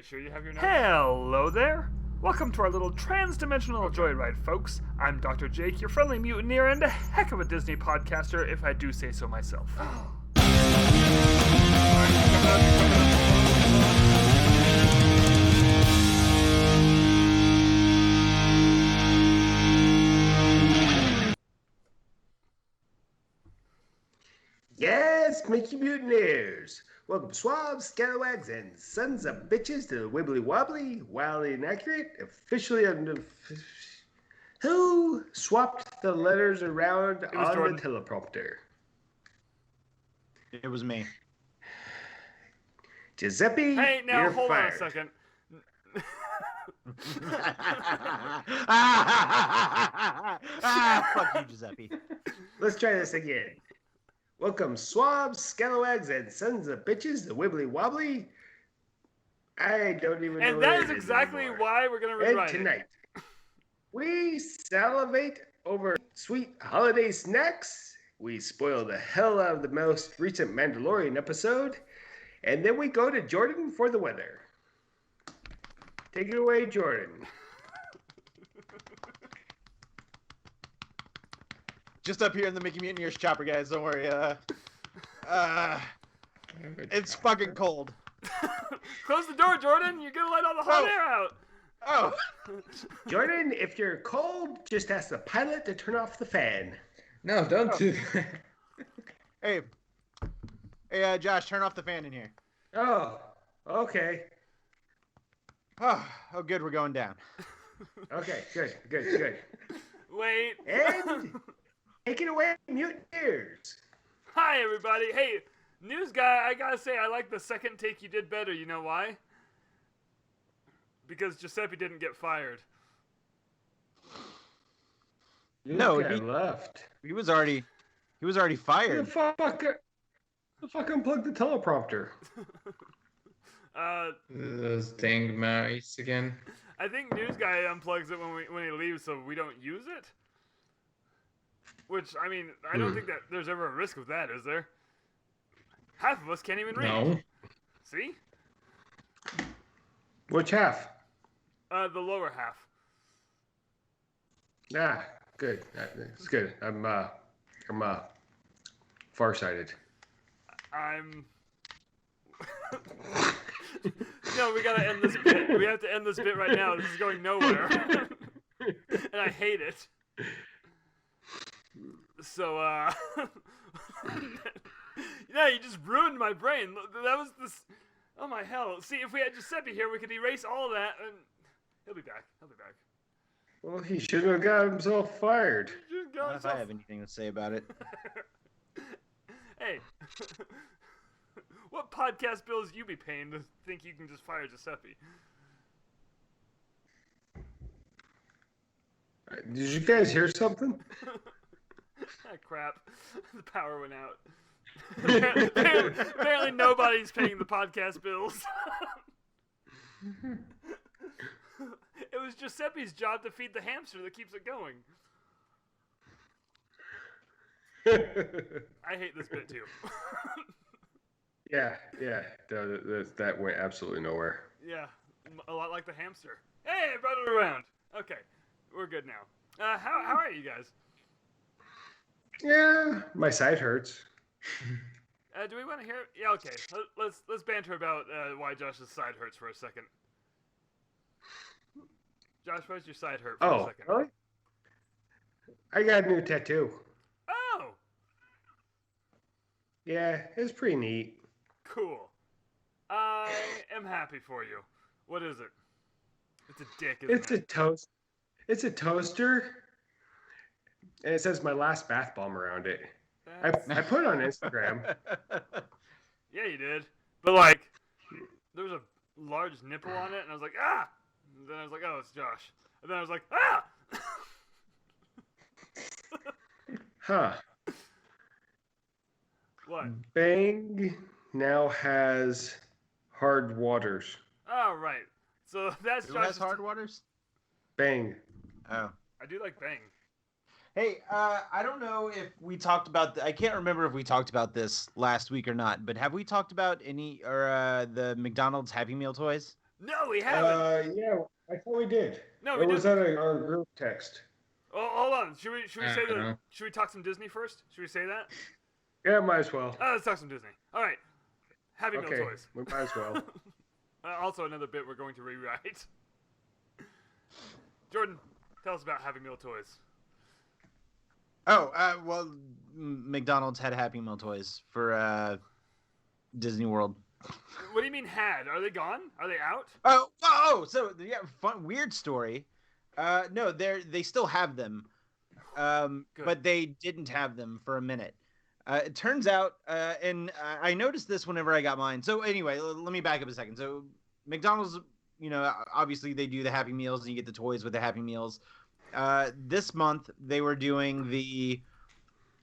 Make sure you have your notes. Hello there! Welcome to our little trans-dimensional joyride, folks. I'm Dr. Jake, your friendly mutineer and a heck of a Disney podcaster, if I do say so myself. Yes, Mickey Mutineers! Welcome swabs, scalawags, and sons of bitches to the Wibbly Wobbly, wildly inaccurate, officially under... Who swapped the letters around on Jordan. the teleprompter? It was me. Giuseppe, Hey, now you're hold fired. on a second. Fuck you, Giuseppe. Let's try this again. Welcome swabs, scalawags, and sons of bitches to Wibbly Wobbly. I don't even know And what that it is is exactly anymore. why we're going to And rewrite it. tonight, we salivate over sweet holiday snacks. We spoil the hell out of the most recent Mandalorian episode. And then we go to Jordan for the weather. Take it away, Jordan. Just up here in the Mickey Mutineers chopper, guys. Don't worry. It's fucking cold. Close the door, Jordan! You're going to let all the hot Oh. air out! Oh. Jordan, if you're cold, just ask the pilot to turn off the fan. No, don't do that. Hey, Josh, turn off the fan in here. Oh, okay. Oh, good. We're going down. Okay, good. Wait. And take it away, Mutineers. Hi, everybody. Hey, news guy, I gotta say, I like the second take you did better. You know why? Because Giuseppe didn't get fired. No, Look, I he- left. He was already fired. The fuck unplugged the teleprompter. Those dang mice again. I think news guy unplugs it when he leaves, so we don't use it. Which, I mean, I don't think that there's ever a risk with that, is there? Half of us can't even read. No. See? Which half? The lower half. Ah, good. It's good. I'm farsighted. I'm... No, we gotta end this bit. We have to end this bit right now. This is going nowhere. And I hate it. So, yeah, you just ruined my brain. That was this... Oh my hell. See, if we had Giuseppe here, we could erase all that, and... He'll be back. Well, he shouldn't have got himself fired. He just got Not if I himself- have anything to say about it. Hey. What podcast bills you be paying to think you can just fire Giuseppe? Did you guys hear something? Ah, crap. The power went out. Apparently nobody's paying the podcast bills. It was Giuseppe's job to feed the hamster that keeps it going. I hate this bit too. Yeah. That went absolutely nowhere. Yeah, a lot like the hamster. Hey, I brought it around. Okay, we're good now. How are you guys? Yeah, my side hurts. Do we want to hear? Yeah, okay. Let's banter about why Josh's side hurts for a second. Josh, why's your side hurt for a Oh, second? really? I got a new tattoo. Oh, Yeah, it's pretty neat. cool. I am happy for you. What is it? It's a dick, isn't It's a toast. It's a toaster, and it says my last bath bomb around it. I put it on Instagram. Yeah, you did. But like, there was a large nipple on it, and I was like, ah! And then I was like, oh, it's Josh. And then I was like, ah! Huh. What? Bang now has hard waters. Oh, right. So that's Who has Josh's... hard waters? Bang. Oh. I do like Bang. Hey, I don't know if we talked about. I can't remember if we talked about this last week or not. But have we talked about any or the McDonald's Happy Meal toys? No, we haven't. Yeah, I thought we did. No, Or we was didn't. that our group text? Oh, hold on. Should we I say don't know. Should we talk some Disney first? Should we say that? Yeah, might as well. Let's talk some Disney. All right. Happy Meal Okay, toys. we might as well. Also, another bit we're going to rewrite. Jordan, tell us about Happy Meal toys. Oh, well, McDonald's had Happy Meal toys for Disney World. What do you mean had? Are they gone? Are they out? So yeah, weird story. No, they still have them, but they didn't have them for a minute. It turns out, and I noticed this whenever I got mine. So anyway, let me back up a second. So McDonald's, obviously they do the Happy Meals, and you get the toys with the Happy Meals. This month they were doing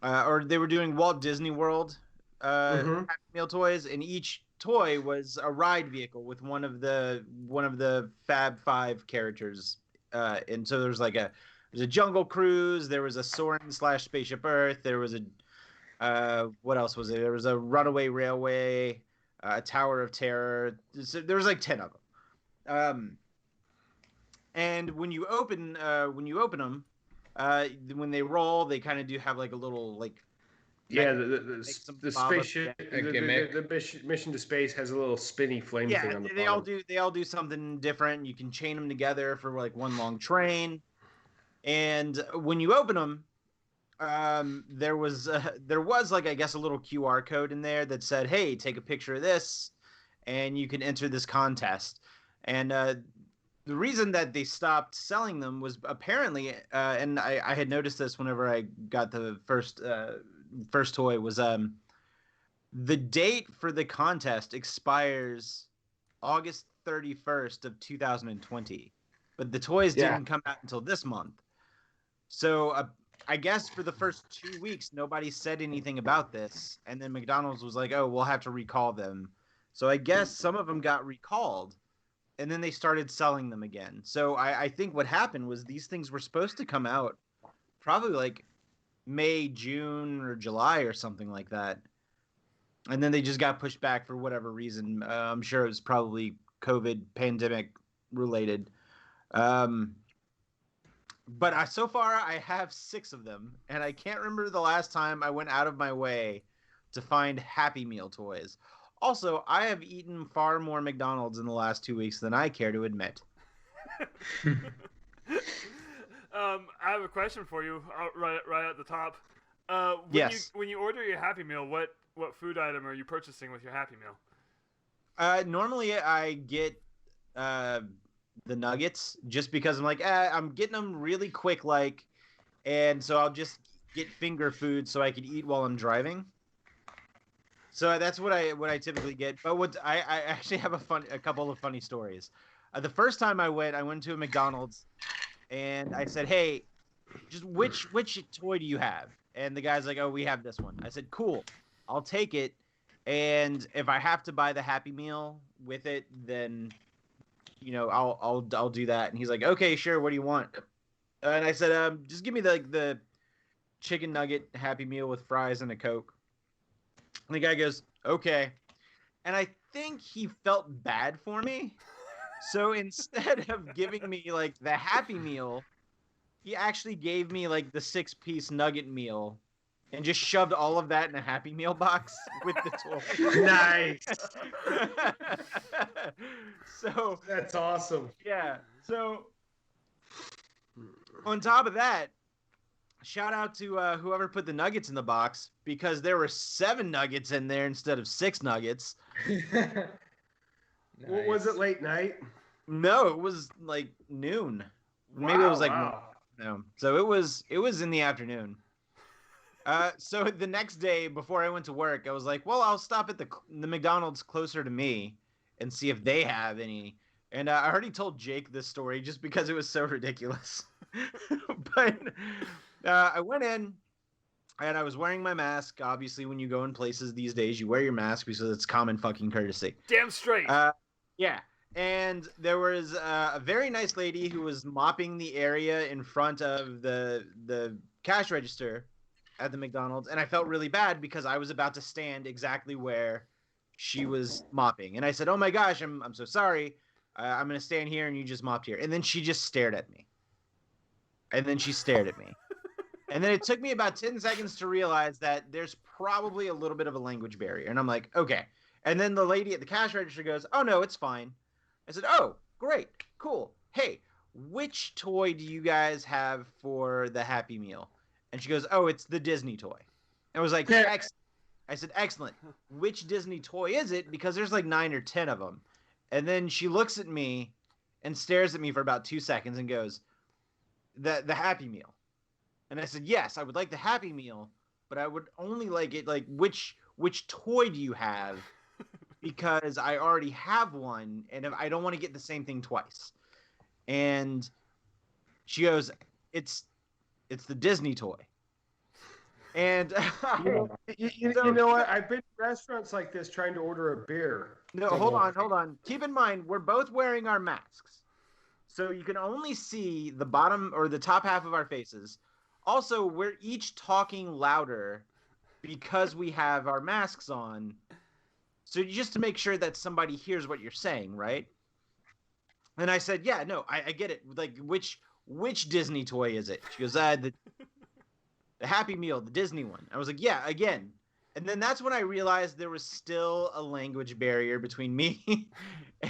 Walt Disney World Happy Meal toys, and each toy was a ride vehicle with one of the Fab Five characters. And so there's a Jungle Cruise, there was a Soarin' / Spaceship Earth, there was what else was there? There was a Runaway Railway, a Tower of Terror. So there was 10 of them. And when you open them, when they roll, they kind of do have a little Yeah, the spaceship, gimmick. the mission to space has a little spinny flame thing on the bottom. They all do something different. You can chain them together for one long train. And when you open them, there was I guess a little QR code in there that said, "Hey, take a picture of this, and you can enter this contest." And the reason that they stopped selling them was apparently, and I had noticed this whenever I got the first toy, was the date for the contest expires August 31st of 2020, but the toys didn't come out until this month. So I guess for the first 2 weeks nobody said anything about this, and then McDonald's was like, "Oh, we'll have to recall them." So I guess some of them got recalled, and then they started selling them again. So I think what happened was these things were supposed to come out probably May, June, or July or something like that. And then they just got pushed back for whatever reason. I'm sure it was probably COVID pandemic related. But so far I have 6 of them, and I can't remember the last time I went out of my way to find Happy Meal toys. Also, I have eaten far more McDonald's in the last 2 weeks than I care to admit. I have a question for you right at the top. Yes. When you order your Happy Meal, what food item are you purchasing with your Happy Meal? Normally I get the nuggets, just because I'm I'm getting them really quick, and so I'll just get finger food so I can eat while I'm driving. So that's what I typically get. But I actually have a couple of funny stories. The first time I went to a McDonald's, and I said, "Hey, just which toy do you have?" And the guy's like, "Oh, we have this one." I said, "Cool, I'll take it. And if I have to buy the Happy Meal with it, then I'll do that." And he's like, "Okay, sure. What do you want?" And I said, "Just give me the chicken nugget Happy Meal with fries and a Coke." And the guy goes, "Okay." And I think he felt bad for me. So instead of giving me the Happy Meal, he actually gave me the 6-piece nugget meal and just shoved all of that in a Happy Meal box with the toy. Nice. So That's awesome. yeah. So on top of that, shout out to whoever put the nuggets in the box, because there were 7 nuggets in there instead of 6 nuggets. What was it, late night? No, it was noon. Maybe it was Wow. no. So it was in the afternoon. So the next day before I went to work, I was like, well, I'll stop at the McDonald's closer to me and see if they have any. And I already told Jake this story just because it was so ridiculous. But I went in, and I was wearing my mask. Obviously, when you go in places these days, you wear your mask because it's common fucking courtesy. Damn straight. Yeah. And there was a very nice lady who was mopping the area in front of the cash register at the McDonald's, and I felt really bad because I was about to stand exactly where she was mopping. And I said, "Oh my gosh, I'm so sorry. I'm going to stand here and you just mopped here. And then she just stared at me. And then she stared at me. And then it took me about 10 seconds to realize that there's probably a little bit of a language barrier. And I'm like, okay. And then the lady at the cash register goes, oh, no, it's fine. I said, oh, great, cool. Hey, which toy do you guys have for the Happy Meal? And she goes, oh, it's the Disney toy. I was like, excellent. I said, excellent. Which Disney toy is it? Because there's like 9 or 10 of them. And then she looks at me and stares at me for about 2 seconds and goes, the Happy Meal. And I said, yes, I would like the Happy Meal, but I would only like it, like, which toy do you have? Because I already have one, and I don't want to get the same thing twice. And she goes, it's the Disney toy. And you know what? I've been to restaurants like this trying to order a beer. No, hold on. Keep in mind, we're both wearing our masks. So you can only see the bottom or the top half of our faces. Also, we're each talking louder because we have our masks on. So just to make sure that somebody hears what you're saying, right? And I said, yeah, no, I get it. Like, which Disney toy is it? She goes, the Happy Meal, the Disney one. I was like, yeah, again. And then that's when I realized there was still a language barrier between me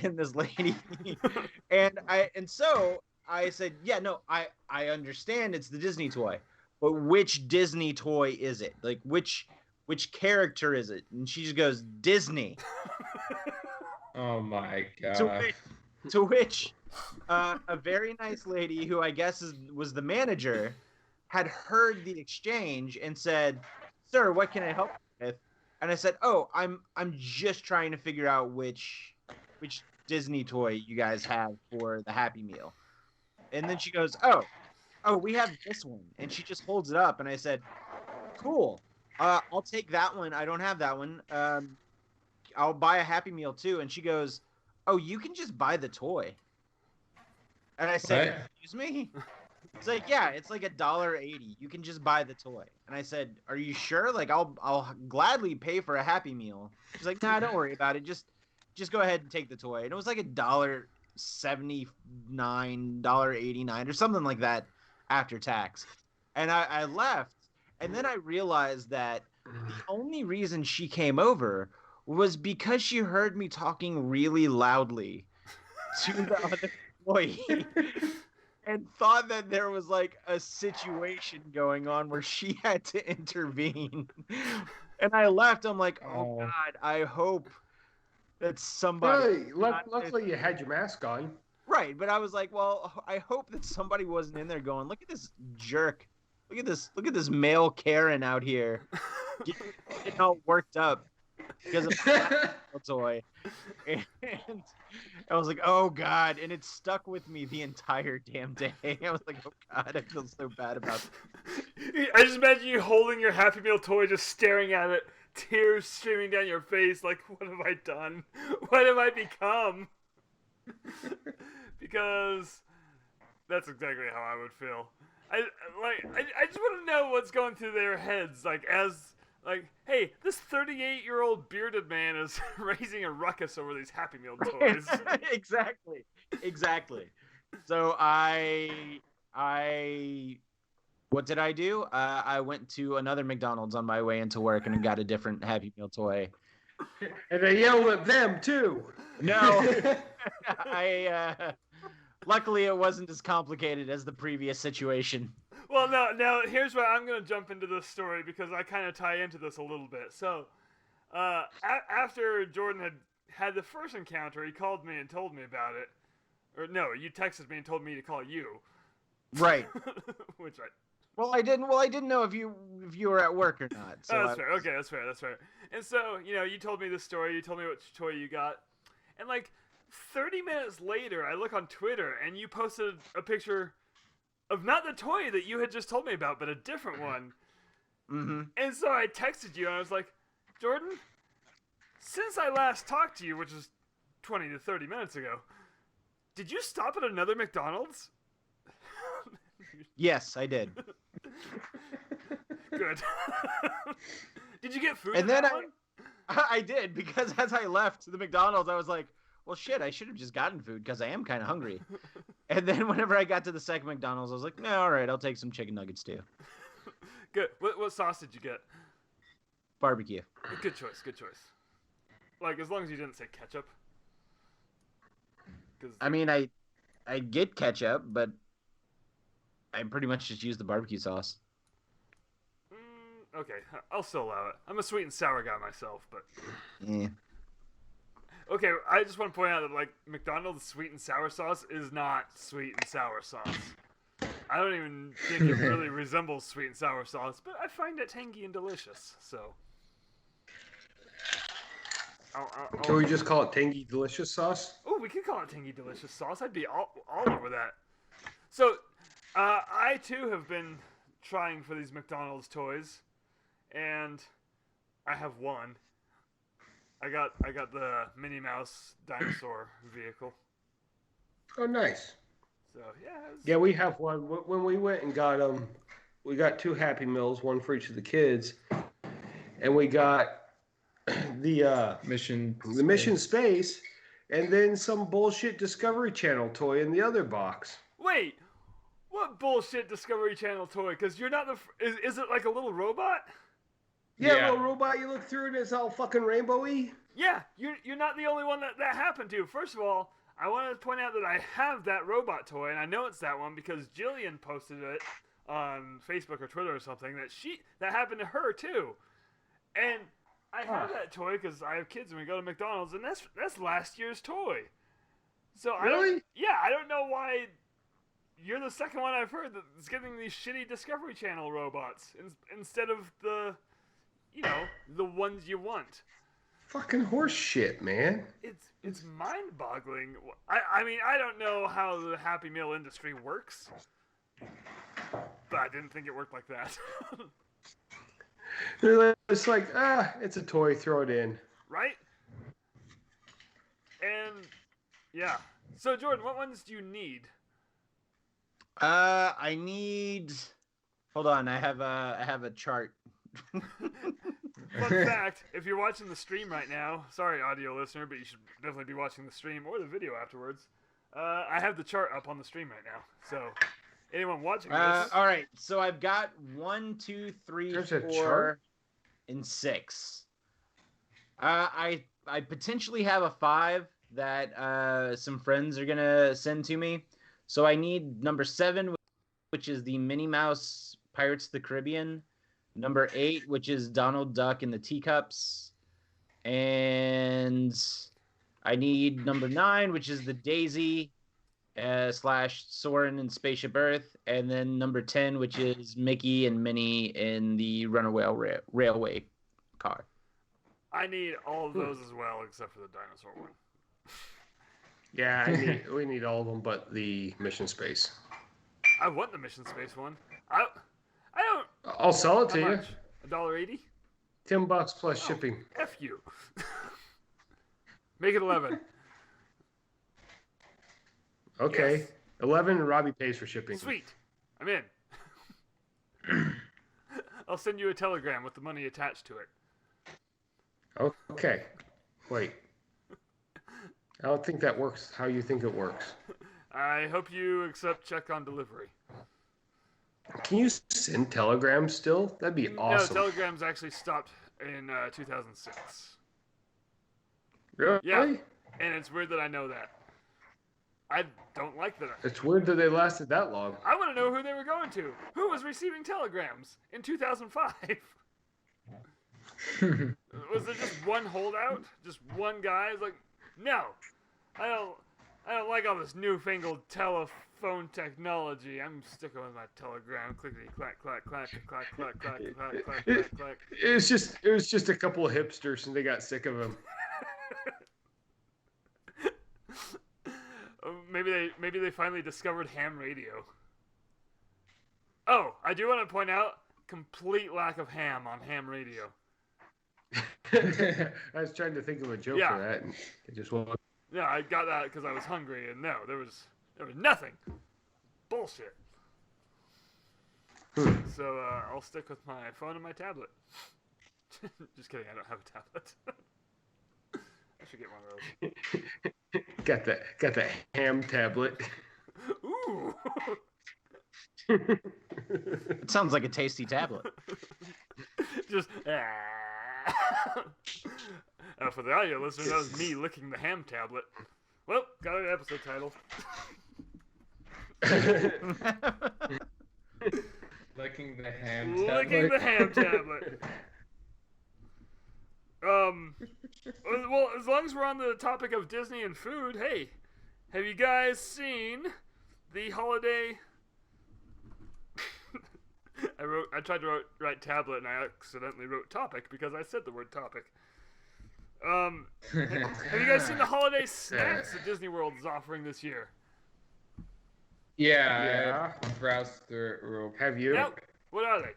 and this lady. and so I said, yeah, no, I understand it's the Disney toy, but which Disney toy is it? Like, which character is it? And she just goes, Disney. Oh my god. To which a very nice lady who I guess was the manager had heard the exchange and said, sir, what can I help you with? And I said, oh, I'm just trying to figure out which Disney toy you guys have for the Happy Meal. And then she goes, oh, we have this one. And she just holds it up. And I said, cool. I'll take that one. I don't have that one. I'll buy a Happy Meal too. And she goes, oh, you can just buy the toy. And I said, what? Excuse me? It's like, yeah, it's like $1.80. You can just buy the toy. And I said, are you sure? Like, I'll gladly pay for a Happy Meal. She's like, nah, don't worry about it. Just go ahead and take the toy. And it was like $1.79, $1.89, or something like that after tax. And I left. And then I realized that the only reason she came over was because she heard me talking really loudly to the other employee and thought that there was like a situation going on where she had to intervene. And I left. I'm like, oh God, I hope that somebody... Hey, luckily you had your mask on. Right, but I was like, well, I hope that somebody wasn't in there going, look at this jerk. Look at this male Karen out here getting all worked up because of a toy. And I was like, oh God. And it stuck with me the entire damn day. I was like, oh God, I feel so bad about this. I just imagine you holding your Happy Meal toy, just staring at it, tears streaming down your face, like, what have I done? What have I become? Because that's exactly how I would feel. I just want to know what's going through their heads, hey, this 38-year-old bearded man is raising a ruckus over these Happy Meal toys. Exactly. So what did I do? I went to another McDonald's on my way into work and got a different Happy Meal toy. And I yelled at them too. No, luckily it wasn't as complicated as the previous situation. Well, now here's where I'm going to jump into this story because I kind of tie into this a little bit. So, after Jordan had the first encounter, he called me and told me about it. Or no, you texted me and told me to call you. Right. I didn't know if you were at work or not. So that's fair. Okay, that's fair. And so, you told me this story. You told me which toy you got. And 30 minutes later, I look on Twitter and you posted a picture of not the toy that you had just told me about, but a different one. Mm-hmm. And so I texted you and I was like, Jordan, since I last talked to you, which was 20 to 30 minutes ago, did you stop at another McDonald's? Yes, I did. Good. Did you get food? And then I did, because as I left the McDonald's, I was like, well, shit, I should have just gotten food because I am kind of hungry. And then whenever I got to the second McDonald's, I was like, no, all right, I'll take some chicken nuggets too. Good. What sauce did you get? Barbecue. Good choice. Good choice. Like, as long as you didn't say ketchup. I mean, I get ketchup, but I pretty much just use the barbecue sauce. Okay, I'll still allow it. I'm a sweet and sour guy myself, but... Yeah. Okay, I just want to point out that, like, McDonald's sweet and sour sauce is not sweet and sour sauce. I don't even think it really resembles sweet and sour sauce, but I find it tangy and delicious, so... Can we just call it tangy delicious sauce? Oh, we could call it tangy delicious sauce. I'd be all over that. So, I too have been trying for these McDonald's toys, and I have one. I got the Minnie Mouse dinosaur vehicle. Oh, nice. So yeah. Yeah, we have one. When we went and got them, we got 2 Happy Meals, one for each of the kids, and we got the Mission Space, and then some bullshit Discovery Channel toy in the other box. Wait, what bullshit Discovery Channel toy? Because you're not the. Is it like a little robot? Yeah, little robot. You look through it, and it's all fucking rainbowy. Yeah, you're not the only one that happened to. First of all, I wanted to point out that I have that robot toy, and I know it's that one because Jillian posted it on Facebook or Twitter or something that happened to her too, and I have that toy because I have kids and we go to McDonald's, and that's last year's toy. So Really? I don't know why you're the second one I've heard that's getting these shitty Discovery Channel robots instead of the ones you want. Fucking horse shit, man. It's mind-boggling. I mean, I don't know how the Happy Meal industry works, but I didn't think it worked like that. It's like, it's a toy, throw it in. Right? And, yeah. So, Jordan, what ones do you need? I need... Hold on, I have a chart. Fun fact, if you're watching the stream right now, sorry audio listener, but you should definitely be watching the stream or the video afterwards. I have the chart up on the stream right now, so anyone watching this... all right, so I've got 1, 2, 3, There's a 4, chart? and 6. I potentially have a 5 that some friends are gonna send to me. So I need number 7, which is the Minnie Mouse Pirates of the Caribbean. Number 8, which is Donald Duck and the Teacups. And I need number 9, which is the Daisy / Soren and Spaceship Earth. And then number 10, which is Mickey and Minnie in the Runaway Railway car. I need all of those as well, except for the dinosaur one. Yeah, we need all of them but the Mission Space. I want the Mission Space one. I don't... I'll sell it to How you. much? $1.80? $10 plus shipping. F you. Make it 11. Okay. Yes. 11 and Robbie pays for shipping. Sweet. I'm in. I'll send you a telegram with the money attached to it. Okay. Wait. I don't think that works how you think it works. I hope you accept check on delivery. Can you send telegrams still? That'd be awesome. No, telegrams actually stopped in 2006. Really? Yeah. And it's weird that I know that. I don't like that. It's weird that they lasted that long. I want to know who they were going to. Who was receiving telegrams in 2005? Was there just one holdout? Just one guy? It's like, no, I don't like all this newfangled telephone technology. I'm sticking with my telegram. Clickety clack clack clack clack clack clack clack clack clack clack. It was just a couple of hipsters and they got sick of him. Maybe they finally discovered ham radio. Oh, I do want to point out complete lack of ham on ham radio. I was trying to think of a joke for that, and it just won't. Yeah, I got that because I was hungry, and no, there was nothing. Bullshit. So I'll stick with my phone and my tablet. Just kidding, I don't have a tablet. I should get one of those. Got the ham tablet. Ooh. It sounds like a tasty tablet. Just. For the audio listeners, that was me licking the ham tablet. Well, got an episode title. Licking the ham tablet. Licking the ham tablet. Well, as long as we're on the topic of Disney and food, hey, have you guys seen the holiday? I tried to write tablet and I accidentally wrote topic because I said the word topic. Have you guys seen the holiday snacks that Disney World is offering this year? Yeah. I browsed through it real quick. Have you? Nope. What are they?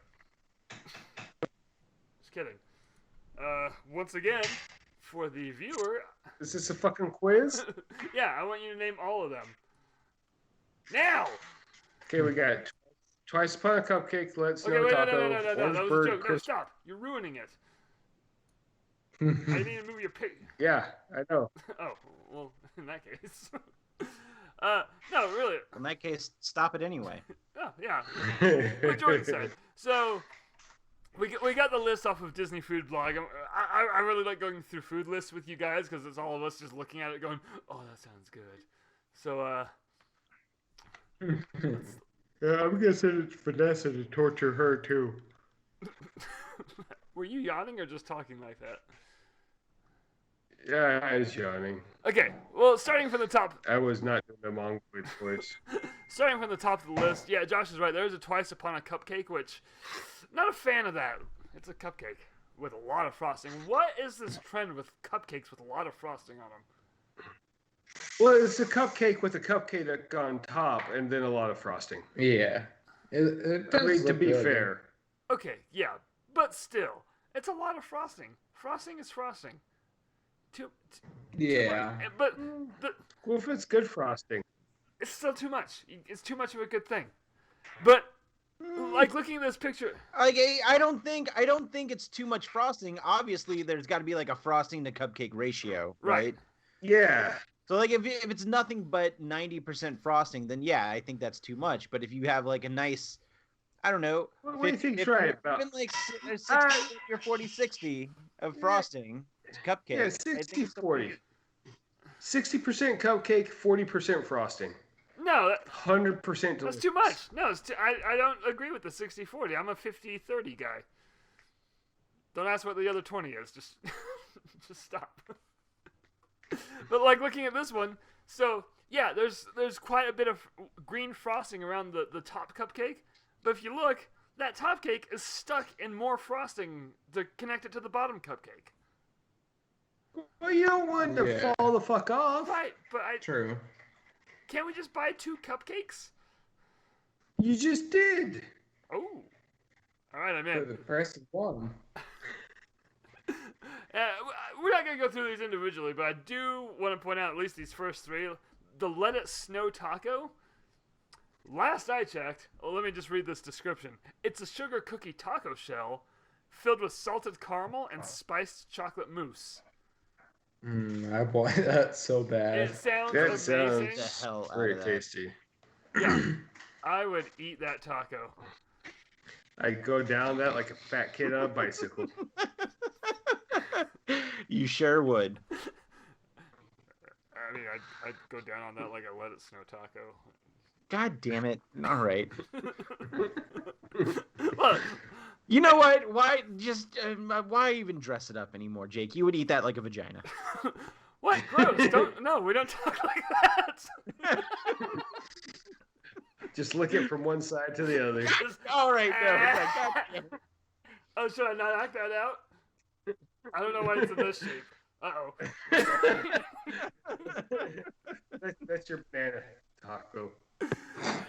Just kidding. Once again, for the viewer. Is this a fucking quiz? Yeah, I want you to name all of them. Now! Okay, we got Twice Upon a Cupcake, Let's Okay, Know wait, Taco, no, that was a Orangeburg, joke. No, stop. You're ruining it. I need to move your pic. Yeah, I know. Oh, well, in that case. No, really. In that case, stop it anyway. Oh, yeah. What Jordan said. So, we got the list off of Disney Food Blog. I really like going through food lists with you guys because it's all of us just looking at it going, oh, that sounds good. So, Yeah, I'm guessing it's Vanessa to torture her, too. Were you yawning or just talking like that? Yeah, I was yawning. Okay, well, starting from the top. I was not doing the Mongoloid voice. Starting from the top of the list, yeah, Josh is right. There's a Twice Upon a Cupcake, which, not a fan of that. It's a cupcake with a lot of frosting. What is this trend with cupcakes with a lot of frosting on them? Well, it's a cupcake with a cupcake on top and then a lot of frosting. Yeah. It does I mean, to look be good. fair. Okay, yeah, but still, it's a lot of frosting. Frosting is frosting. Too Yeah. much. But Well, if it's good frosting. it's still too much. It's too much of a good thing. But like looking at this picture, Like, I don't think it's too much frosting. Obviously, there's got to be like a frosting to cupcake ratio, right? Yeah. So like if it's nothing but 90% frosting, then yeah, I think that's too much. But if you have like a nice, I don't know, What do you think's right about? even like 60 or 40-60 of frosting to cupcake. Yeah, I think 60-40. 60% cupcake, 40% frosting. no, 100% that's too much. No, I don't agree with the 60-40. I'm a 50-30 guy. Don't ask what the other 20 is. Just just stop. But like looking at this one, so yeah, there's quite a bit of green frosting around the top cupcake. But if you look, that top cake is stuck in more frosting to connect it to the bottom cupcake. Well, you don't want to Yeah. fall the fuck off. Right, but True. can't we just buy 2 cupcakes? You just did. Oh. All right, I'm For in. the price of one. We're not going to go through these individually, but I do want to point out at least these first 3. The Let It Snow Taco. Last I checked, let me just read this description. It's a sugar cookie taco shell filled with salted caramel and spiced chocolate mousse. I want that so bad. It sounds That amazing. sounds The hell out very of that. tasty. Yeah, I would eat that taco. I'd go down that like a fat kid on a bicycle. You sure would. I mean, I'd go down on that like a Let It Snow taco. God damn it. All right. Look, You know what? Why why even dress it up anymore, Jake? You would eat that like a vagina. what? Gross. No, we don't talk like that. Just lick it from one side to the other. Just- All right, no. God damn it. Oh, should I not act that out? I don't know why it's in this shape. Uh-oh. That's your banana taco.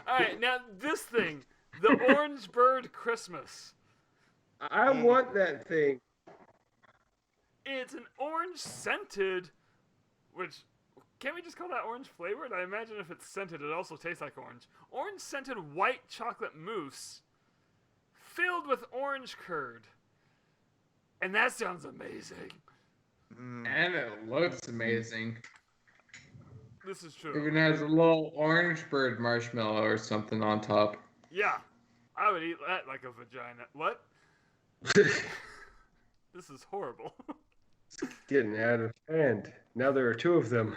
Alright, now this thing. The Orange Bird Christmas. I want that thing. It's an orange scented, which, can't we just call that orange flavored? I imagine if it's scented, it also tastes like orange. Orange scented white chocolate mousse filled with orange curd. And that sounds amazing. And it looks amazing. This is true. Even has a little orange bird marshmallow or something on top. Yeah, I would eat that like a vagina. What? This is horrible. Getting out of hand. Now there are two of them.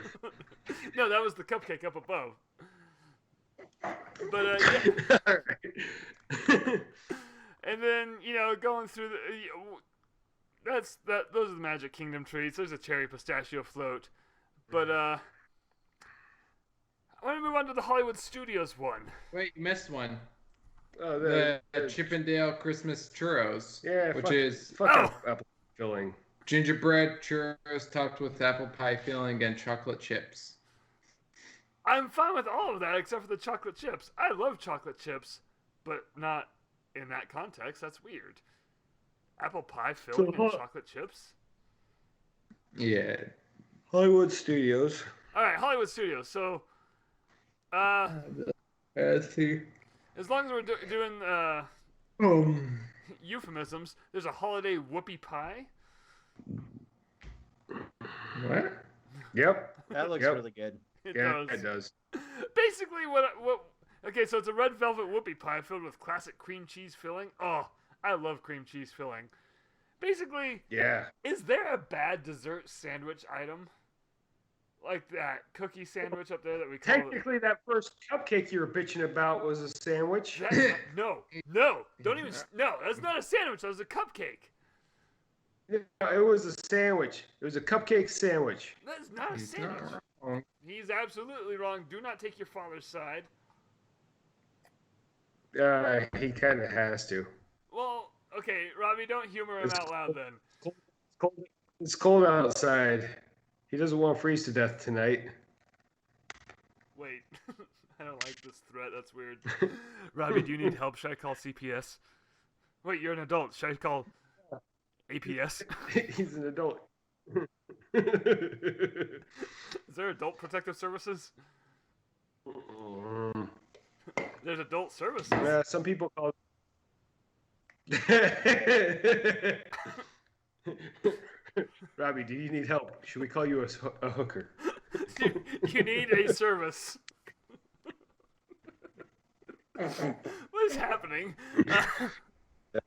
No, that was the cupcake up above. But yeah. Alright. And then going through those are the Magic Kingdom treats. There's a cherry pistachio float, but I want to move on to the Hollywood Studios one. Wait, you missed one. Oh, The Chippendale Christmas churros. yeah, which is fucking apple filling. gingerbread churros topped with apple pie filling and chocolate chips. I'm fine with all of that except for the chocolate chips. I love chocolate chips, but not in that context. That's weird. Apple pie filling and chocolate chips? Yeah. Hollywood Studios. Alright, Hollywood Studios. So, Let's see. as long as we're doing euphemisms, there's a holiday whoopie pie. What? Yep. That looks Yep. really good. It Yeah, does. it does. Basically, what? Okay, so it's a red velvet whoopie pie filled with classic cream cheese filling. Oh, I love cream cheese filling. Basically, Yeah. is there a bad dessert sandwich item? Like that cookie sandwich up there that we call it? Technically, that first cupcake you were bitching about was a sandwich. No, don't even. No, that's not a sandwich. That was a cupcake. It was a sandwich. It was a cupcake sandwich. That's not a He's sandwich. not wrong. He's absolutely wrong. Do not take your father's side. He kind of has to. Well, okay, Robbie, don't humor him out loud then. It's cold outside. He doesn't want to freeze to death tonight. Wait, I don't like this threat. That's weird. Robbie, do you need help? Should I call CPS? Wait, you're an adult. Should I call APS? He's an adult. Is there adult protective services? There's adult services. Yeah, some people call Robbie, do you need help? Should we call you a hooker? You need a service. What is happening?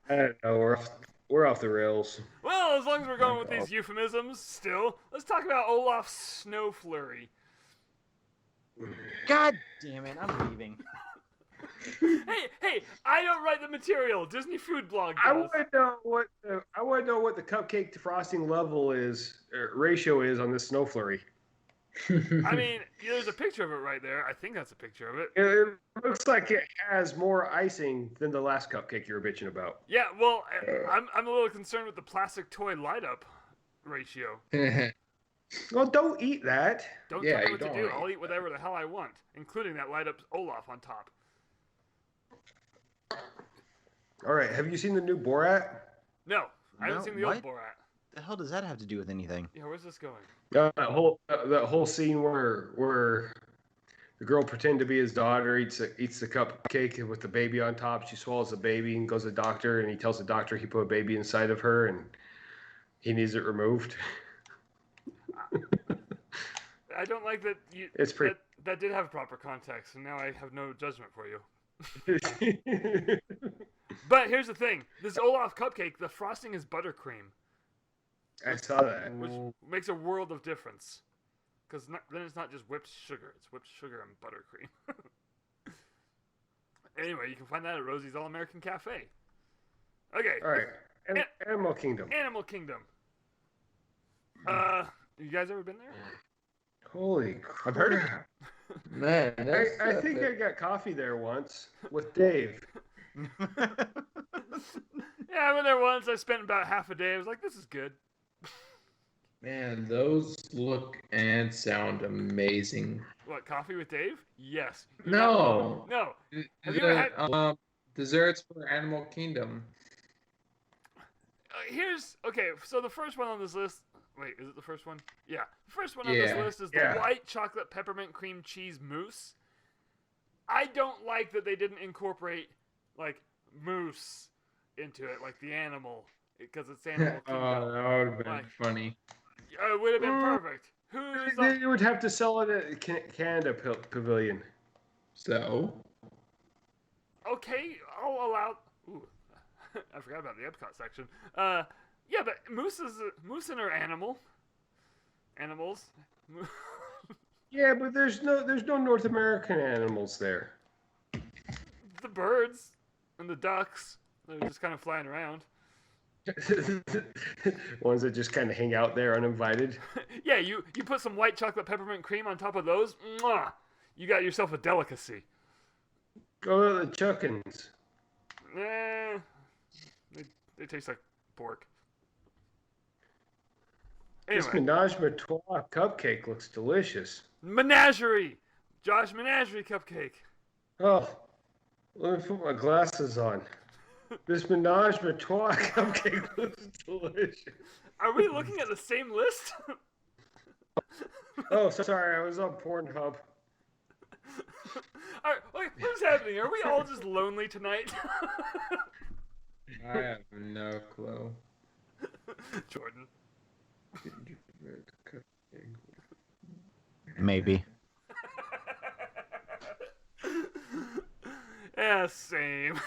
I don't know. We're off the rails. Well, as long as we're going with these euphemisms, still, let's talk about Olaf's snow flurry. God damn it! I'm leaving. Hey! I don't write the material. Disney Food Blog does. I want to know what the cupcake to frosting level is ratio is on this snow flurry. I mean, there's a picture of it right there. I think that's a picture of it. It looks like it has more icing than the last cupcake you were bitching about. Yeah, well, I'm a little concerned with the plastic toy light up ratio. Well, don't eat that. Don't Yeah, tell me you what to don't do. wanna I'll eat whatever the hell I want, including that light up Olaf on top. All right. Have you seen the new Borat? No, I haven't No, seen the what? old Borat. The hell does that have to do with anything? Yeah, where's this going? That whole scene where the girl pretend to be his daughter, eats the cupcake with the baby on top. She swallows the baby and goes to the doctor, and he tells the doctor he put a baby inside of her and he needs it removed. I don't like that. It's pretty. That did have proper context, and now I have no judgment for you. But here's the thing: this Olaf cupcake, the frosting is buttercream, I saw that. which makes a world of difference. Because then it's not just whipped sugar; it's whipped sugar and buttercream. Anyway, you can find that at Rosie's All American Cafe. Okay. All right. Animal Kingdom. Animal Kingdom. You guys ever been there? Holy crap. I've heard of it. Man, I think I got coffee there once with Dave. Yeah, I went there once. I spent about half a day. I was like, this is good. Man, those look and sound amazing. What, coffee with Dave? Yes. No. No. Have you ever had... Desserts for Animal Kingdom. Okay, so the first one on this list... Wait, is it the first one? Yeah. The first one on this Yeah. list is the Yeah. white chocolate peppermint cream cheese mousse. I don't like that they didn't incorporate, like, moose into it, like the animal, because it's Animal Kingdom. Oh, that would have been Why? funny. It would have been perfect. Who's They would have to sell it at Canada Pavilion. So, okay? I'll allow. Ooh, I forgot about the Epcot section. Yeah, but moose are animal. Animals. Yeah, but there's no North American animals there. The birds and the ducks. They're just kind of flying around. Ones that just kind of hang out there uninvited. Yeah, you put some white chocolate peppermint cream on top of those. Mwah! You got yourself a delicacy. Go to the Chuckins. They taste like pork. This Anyway, Menage a Trois cupcake looks delicious. menagerie. Josh, menagerie cupcake. Oh, let me put my glasses on. This Menage a Trois cupcake looks delicious. Are we looking at the same list? Oh, sorry, I was on Pornhub. All right, wait, what's happening? Are we all just lonely tonight? I have no clue. Jordan. Maybe. Yeah, same.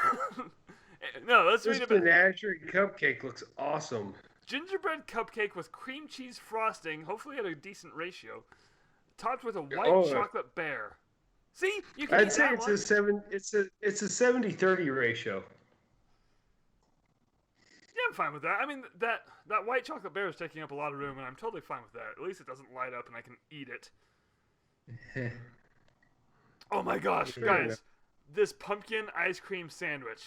No, let's This read about Menagerie cupcake looks awesome. gingerbread cupcake with cream cheese frosting, hopefully at a decent ratio, topped with a white Oh. chocolate bear. See, you can I'd eat say that it's one. it's a 70-30 ratio. Yeah, I'm fine with that. I mean, that white chocolate bear is taking up a lot of room, and I'm totally fine with that. At least it doesn't light up, and I can eat it. Oh my gosh, Fair guys! enough. This pumpkin ice cream sandwich.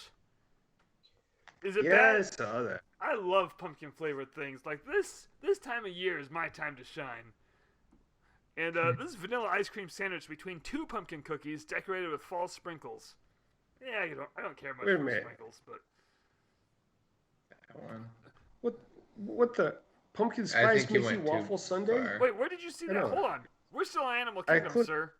Is it Yeah, bad? I saw that. I love pumpkin flavored things. Like this time of year is my time to shine. And this is vanilla ice cream sandwich between two pumpkin cookies decorated with fall sprinkles. Yeah, I don't care much Wait a for minute. sprinkles, but That one. What the pumpkin I spice think you Mickey went too waffle sundae? far. wait, where did you see I that? know. Hold on, we're still in Animal I Kingdom, clicked- sir.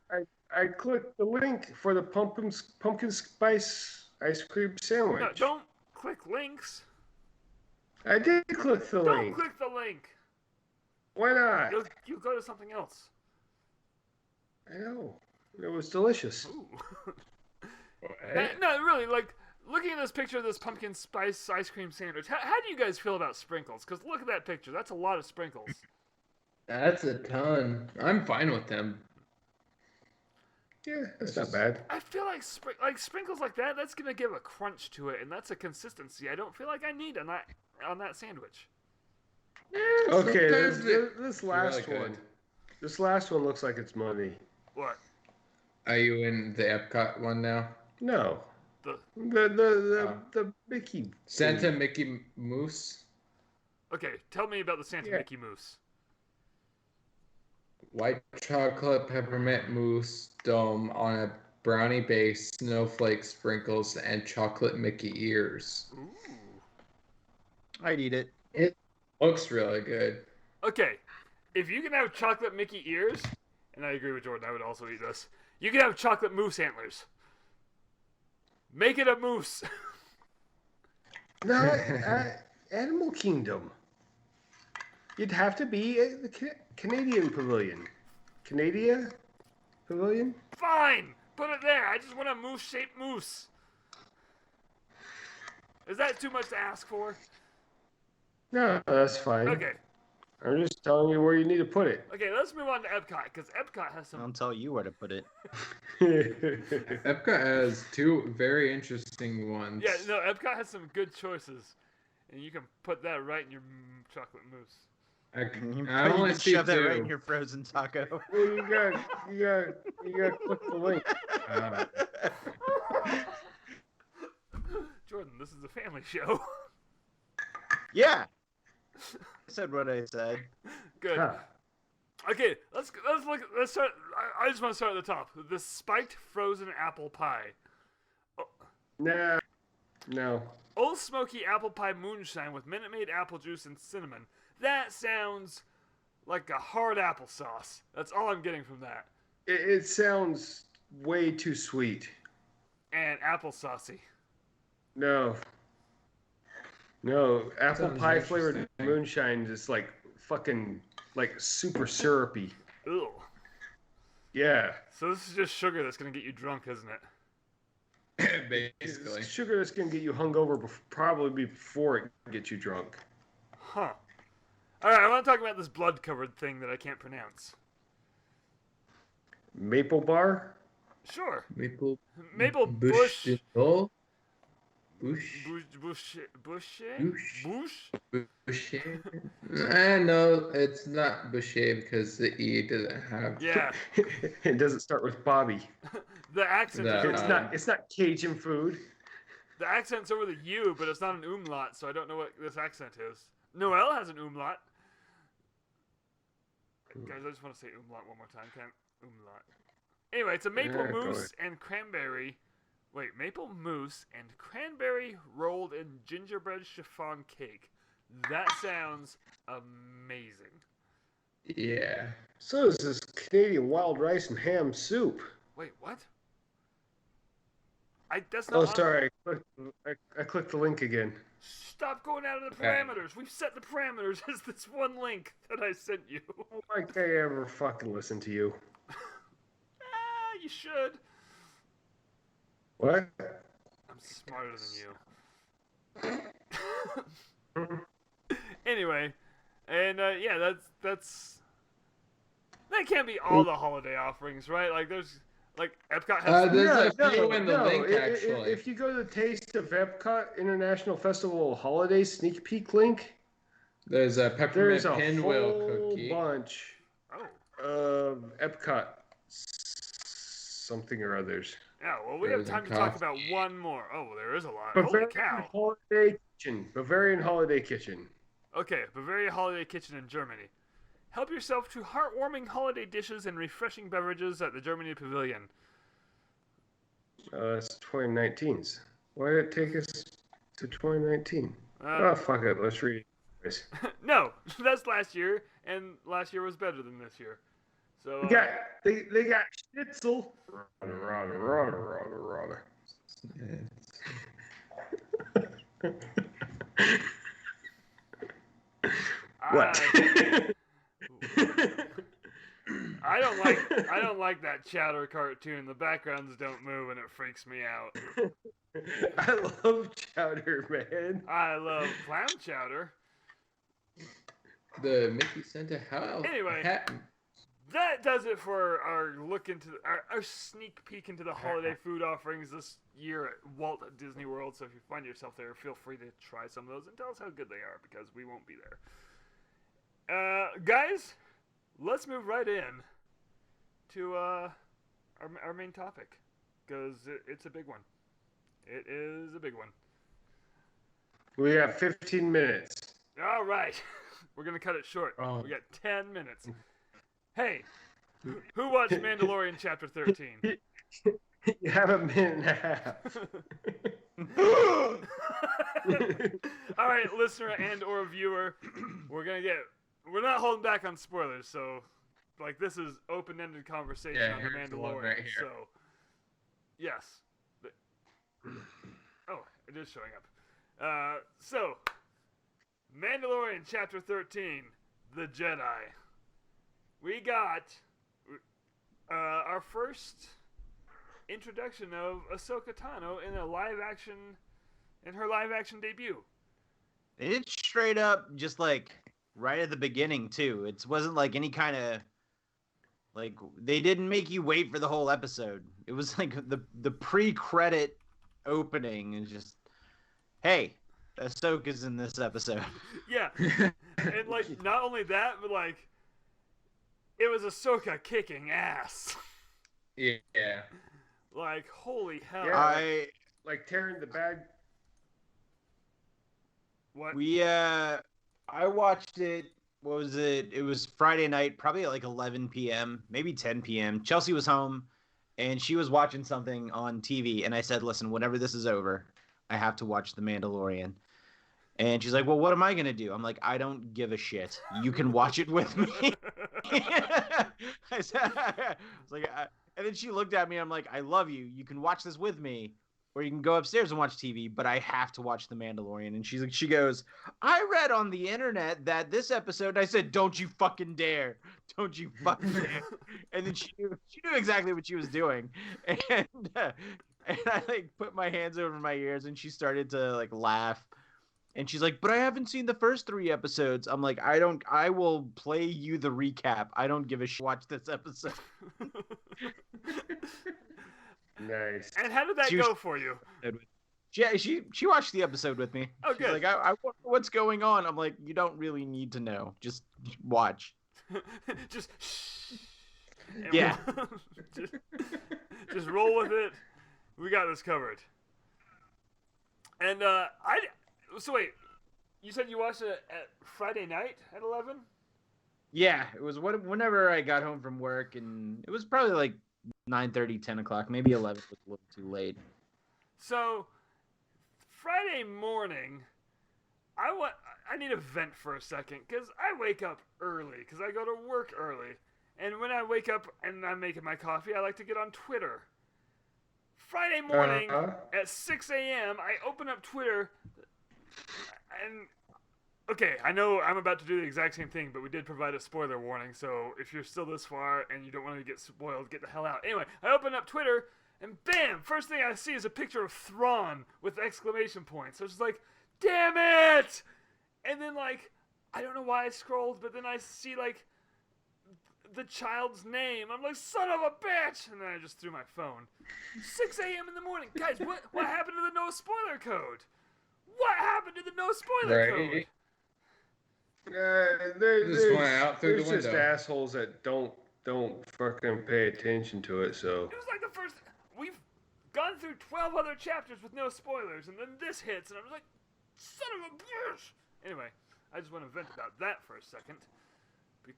I clicked the link for the pumpkin spice ice cream sandwich. No, don't click links. I did click the Don't link. click the link. Why not? You'll go to something else. I know. It was delicious. Ooh. What? No, really, like, looking at this picture of this pumpkin spice ice cream sandwich, how do you guys feel about sprinkles? Because look at that picture. That's a lot of sprinkles. That's a ton. I'm fine with them. Yeah, that's It's not just- bad. I feel like sprinkles like that, that's going to give a crunch to it, and that's a consistency I don't feel like I need on that sandwich. Okay, Sometimes this really last good. one. This last one looks like it's money. What? Are you in the Epcot one now? No. The The Mickey. Santa thing. Mickey Moose, Okay, tell me about the Santa Yeah. Mickey Moose. white chocolate peppermint mousse dome on a brownie base, snowflake sprinkles, and chocolate Mickey ears. Ooh. I'd eat it. Looks really good. Okay, if you can have chocolate Mickey ears, and I agree with Jordan, I would also eat this. You can have chocolate moose antlers. Make it a moose. No, Animal Kingdom. You'd have to be at the Canadian Pavilion. Canada Pavilion? Fine, put it there. I just want a moose-shaped moose. Is that too much to ask for? No, that's fine. Okay, I'm just telling you where you need to put it. okay, let's move on to Epcot, because Epcot has some... I'll tell you where to put it. Epcot has two very interesting ones. Yeah, no, Epcot has some good choices. And you can put that right in your chocolate mousse. I only see shove that two. right in your frozen taco. Well, you got click the link. Jordan, this is a family show. Yeah. I said what I said. Good. Huh. Okay, let's start. I just want to start at the top. The spiked frozen apple pie. Nah, no. Old Smoky apple pie moonshine with Minute Maid apple juice and cinnamon. That sounds like a hard applesauce. That's all I'm getting from that. It sounds way too sweet. And applesaucy. No. No, apple Sounds pie flavored interesting. moonshine is like fucking like super syrupy. Ew. Yeah. So this is just sugar that's gonna get you drunk, isn't it? Basically. It's sugar that's gonna get you hungover probably before it gets you drunk. Huh. Alright, I want to talk about this blood-covered thing that I can't pronounce. Maple bar? Sure. Maple Bush. Bush. Bush. Bush. I know it's not Boucher because the E doesn't have. Yeah. It doesn't start with Bobby. The accent The- is over It's not Cajun food. the accent's over the U, but it's not an umlaut, so I don't know what this accent is. Noel has an umlaut. Guys, I just want to say umlaut one more time. Can't umlaut. Anyway, it's a maple Yeah, go mousse and cranberry. Wait, maple mousse and cranberry rolled in gingerbread chiffon cake. That sounds amazing. Yeah. So is this Canadian wild rice and ham soup. Wait, what? That's not. Oh, sorry. I clicked the link again. Stop going out of the parameters. We've set the parameters as this one link that I sent you. Oh, why can't I ever fucking listen to you? You should. What? I'm smarter than you. Anyway, and yeah, that can't be all the holiday offerings, right? Like there's like Epcot has. There's a few in the link, actually. If you go to the Taste of Epcot International Festival Holiday sneak peek link, There's a there's peppermint a pinwheel whole cookie. bunch Oh, of Epcot something or others. yeah. Well, we have time to talk about one more. Oh, there is a lot. Holy cow. Bavarian Holiday Kitchen. Okay, Bavaria Holiday Kitchen in Germany. Help yourself to heartwarming holiday dishes and refreshing beverages at the Germany Pavilion. It's 2019's. Why did it take us to 2019? Uh, Oh, fuck it. Let's read it. No, that's last year, and last year was better than this year. So They got schnitzel. Rada. What? I don't like that chowder cartoon. The backgrounds don't move and it freaks me out. I love chowder, man. I love clam chowder. The Mickey Santa Howl. Anyway. That does it for our look into our sneak peek into the holiday food offerings this year at Walt Disney World. So if you find yourself there, feel free to try some of those and tell us how good they are because we won't be there. Guys, let's move right in to our main topic because it's a big one. It is a big one. We got 15 minutes. All right, we're gonna cut it short. Oh. We got 10 minutes. Hey, who watched Mandalorian Chapter 13? You have a minute and a half. All right, listener and or viewer, we're not holding back on spoilers. So, like, this is open-ended conversation Yeah, on the here's the one Mandalorian. right here. So, yes. Oh, it is showing up. So, Mandalorian Chapter 13, The Jedi. We got our first introduction of Ahsoka Tano in her live action debut. They did straight up, just like right at the beginning too. It wasn't like any kind of like they didn't make you wait for the whole episode. It was like the pre-credit opening is just, hey, Ahsoka's in this episode. Yeah, and like not only that, but like it was Ahsoka kicking ass. Yeah. Like holy hell! Yeah. Like tearing the bag. What? I watched it. What was it? It was Friday night, probably at like 11 p.m., maybe 10 p.m. Chelsea was home, and she was watching something on TV, and I said, listen, whenever this is over, I have to watch The Mandalorian. And she's like, well, what am I going to do? I'm like, I don't give a shit. You can watch it with me. I was like, and then she looked at me. I'm like, I love you. You can watch this with me, or you can go upstairs and watch TV, but I have to watch The Mandalorian. And she goes, I read on the internet that this episode, and I said, don't you fucking dare. Don't you fucking dare. And then she knew exactly what she was doing. And I like put my hands over my ears, and she started to like laugh. And she's like, but I haven't seen the first 3 episodes. I'm like, I will play you the recap. I don't give a shit. Watch this episode. Nice. And how did that go for you? Yeah, she watched the episode with me. Oh, She's good. like, I wonder what's going on. I'm like, you don't really need to know. Just watch. Just shh. And Yeah. just roll with it. We got this covered. And so wait, you said you watched it at Friday night at 11? Yeah, it was whenever I got home from work, and it was probably like 9:30, 10 o'clock, maybe 11 was a little too late. So Friday morning, I need to vent for a second because I wake up early because I go to work early, and when I wake up and I'm making my coffee, I like to get on Twitter. Friday morning at 6 a.m., I open up Twitter, and okay, I know I'm about to do the exact same thing, but we did provide a spoiler warning, so if you're still this far and you don't want to get spoiled, get the hell out. Anyway, I open up Twitter, and bam, first thing I see is a picture of Thrawn with exclamation points. So it's just like, damn it! And then, like, I don't know why I scrolled, but then I see, like, the child's name. I'm like, son of a bitch! And then I just threw my phone. 6 a.m. in the morning. Guys, what happened to the no spoiler code? What happened to the no spoiler code? There's went out through the just window. assholes that don't fucking pay attention to it. So It was like the first. We've gone through 12 other chapters with no spoilers, and then this hits, and I was like, son of a bitch! Anyway, I just want to vent about that for a second.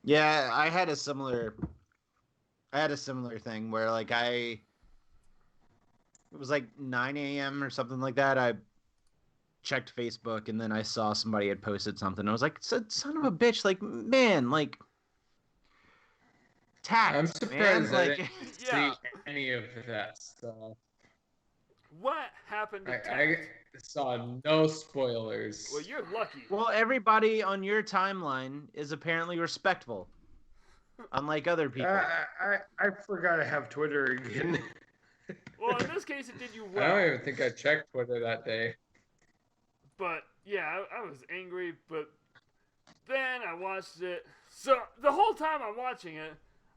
Yeah, I had a similar thing where like it was like 9 a.m. or something like that. I checked Facebook, and then I saw somebody had posted something. I was like, son of a bitch, like, man, like, tact, I'm man. surprised I Like, didn't Yeah. see any of that stuff. What happened to I Tact? saw no spoilers. Well, you're lucky. well, everybody on your timeline is apparently respectful, unlike other people. I forgot to have Twitter again. Well, in this case, it did you I well. don't even think I checked Twitter that day. But, yeah, I was angry, but then I watched it. So, the whole time I'm watching it,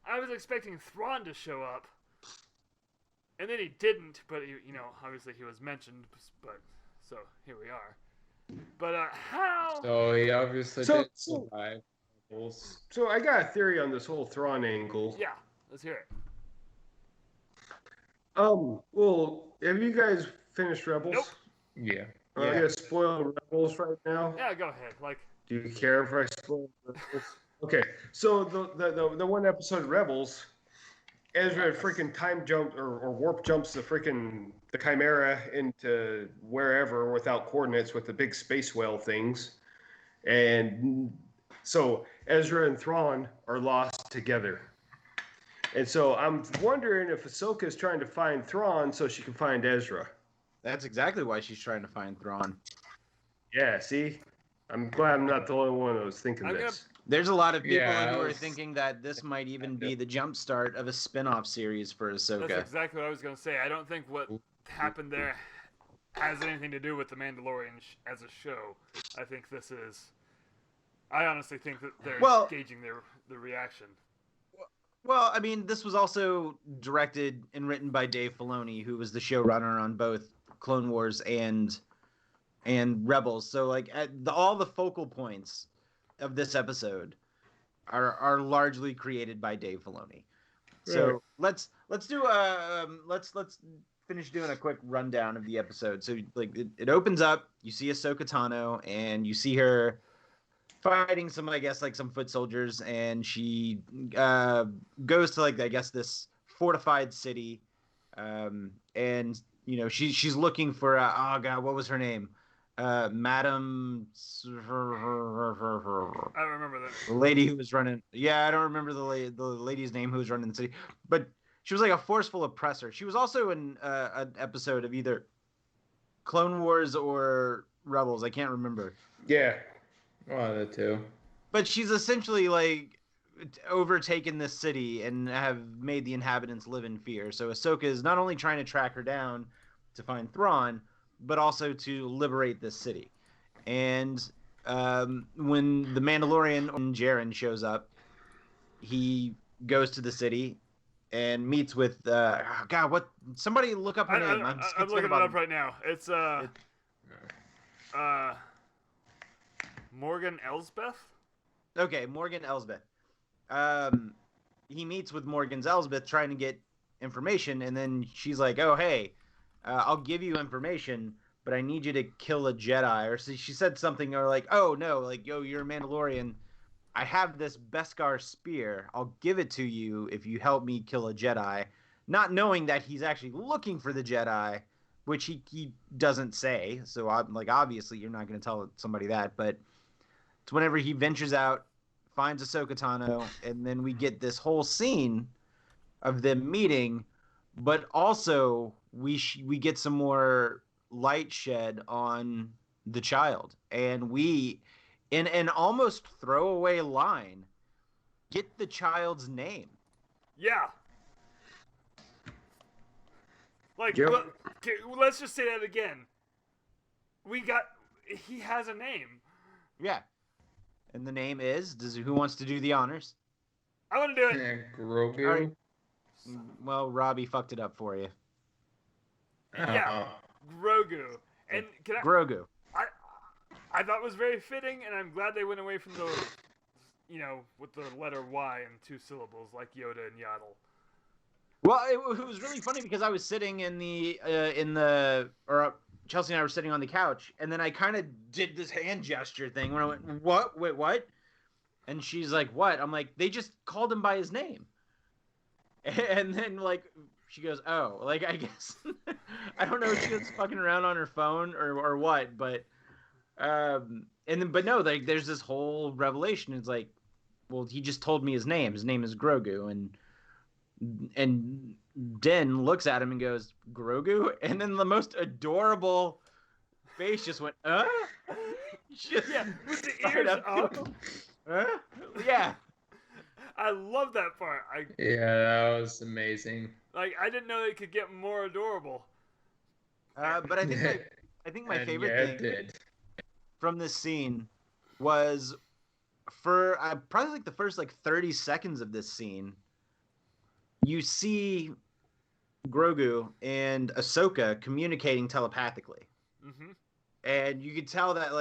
I was expecting Thrawn to show up. And then he didn't, but, obviously he was mentioned, but, so, here we are. But, how? So he obviously So- did survive. So I got a theory on this whole Thrawn angle. Yeah, let's hear it. Well, have you guys finished Rebels? Nope. Yeah. Are you gonna spoil Rebels right now? Yeah, go ahead. Like, Do you care if I spoil Rebels? Okay, so the one episode of Rebels, Ezra freaking time jumped or warp jumps the Chimera into wherever without coordinates with the big space whale things, and so Ezra and Thrawn are lost together. And so I'm wondering if Ahsoka is trying to find Thrawn so she can find Ezra. That's exactly why she's trying to find Thrawn. Yeah, see? I'm glad I'm not the only one that was thinking I'm this. There's a lot of people Yeah, who I are was- thinking that this might even be the jumpstart of a spin-off series for that's Ahsoka. exactly what I was going to say. I don't think what happened there has anything to do with The Mandalorian as a show. I think this is... I honestly think that they're Well- gauging the reaction. Well, I mean, this was also directed and written by Dave Filoni, who was the showrunner on both Clone Wars and Rebels. So, like, all the focal points of this episode are largely created by Dave Filoni. So Right. let's do let's finish doing a quick rundown of the episode. So, like, it opens up. You see Ahsoka Tano, and you see her fighting some, I guess, like some foot soldiers, and she goes to, like, I guess, this fortified city, and she's looking for oh god, what was her name? Madam, I don't remember that. the lady who was running. Yeah, I don't remember the lady's name who was running the city, but she was like a forceful oppressor. She was also in an episode of either Clone Wars or Rebels. I can't remember. Yeah. One of the two. But she's essentially like overtaken this city and have made the inhabitants live in fear. So Ahsoka is not only trying to track her down to find Thrawn, but also to liberate this city. And when the Mandalorian Jaren shows up, he goes to the city and meets with God. What? Somebody look up her name. I'm looking it up right now. It's Morgan Elsbeth. Okay, Morgan Elsbeth. He meets with Morgan Elsbeth trying to get information, and then she's like, "Oh, hey, I'll give you information, but I need you to kill a Jedi." Or she said something, or like, "Oh no, like, yo, you're a Mandalorian. I have this Beskar spear. I'll give it to you if you help me kill a Jedi," not knowing that he's actually looking for the Jedi, which he doesn't say. So I'm like, obviously, you're not going to tell somebody that, but it's whenever he ventures out, finds Ahsoka Tano, and then we get this whole scene of them meeting, but also we get some more light shed on the child, and we, in an almost throwaway line, get the child's name. Yeah. Like, Yep. let's just say that again. He has a name. Yeah. And the name is, who wants to do the honors? I want to do it. Yeah, Grogu. All right. Well, Robbie fucked it up for you. Yeah. Grogu. And Grogu. I thought it was very fitting, and I'm glad they went away from the, with the letter Y and 2 syllables like Yoda and Yaddle. Well, it was really funny because I was sitting Chelsea and I were sitting on the couch, and then I kind of did this hand gesture thing when I went, "What? Wait, what?" And she's like, "What?" I'm like, "They just called him by his name." And then like she goes, "Oh, like I guess I don't know if she was fucking around on her phone or what, but but no, like there's this whole revelation. It's like, well, he just told me his name. His name is Grogu, and Den looks at him and goes, "Grogu?" And then the most adorable face just went, Just Yeah, with the ears up. Yeah. I love that part. Yeah, that was amazing. I didn't know they could get more adorable. But I think my And favorite yeah, thing it did. from this scene was for probably like the first 30 seconds of this scene, you see Grogu and Ahsoka communicating telepathically. Mm-hmm. And you can tell that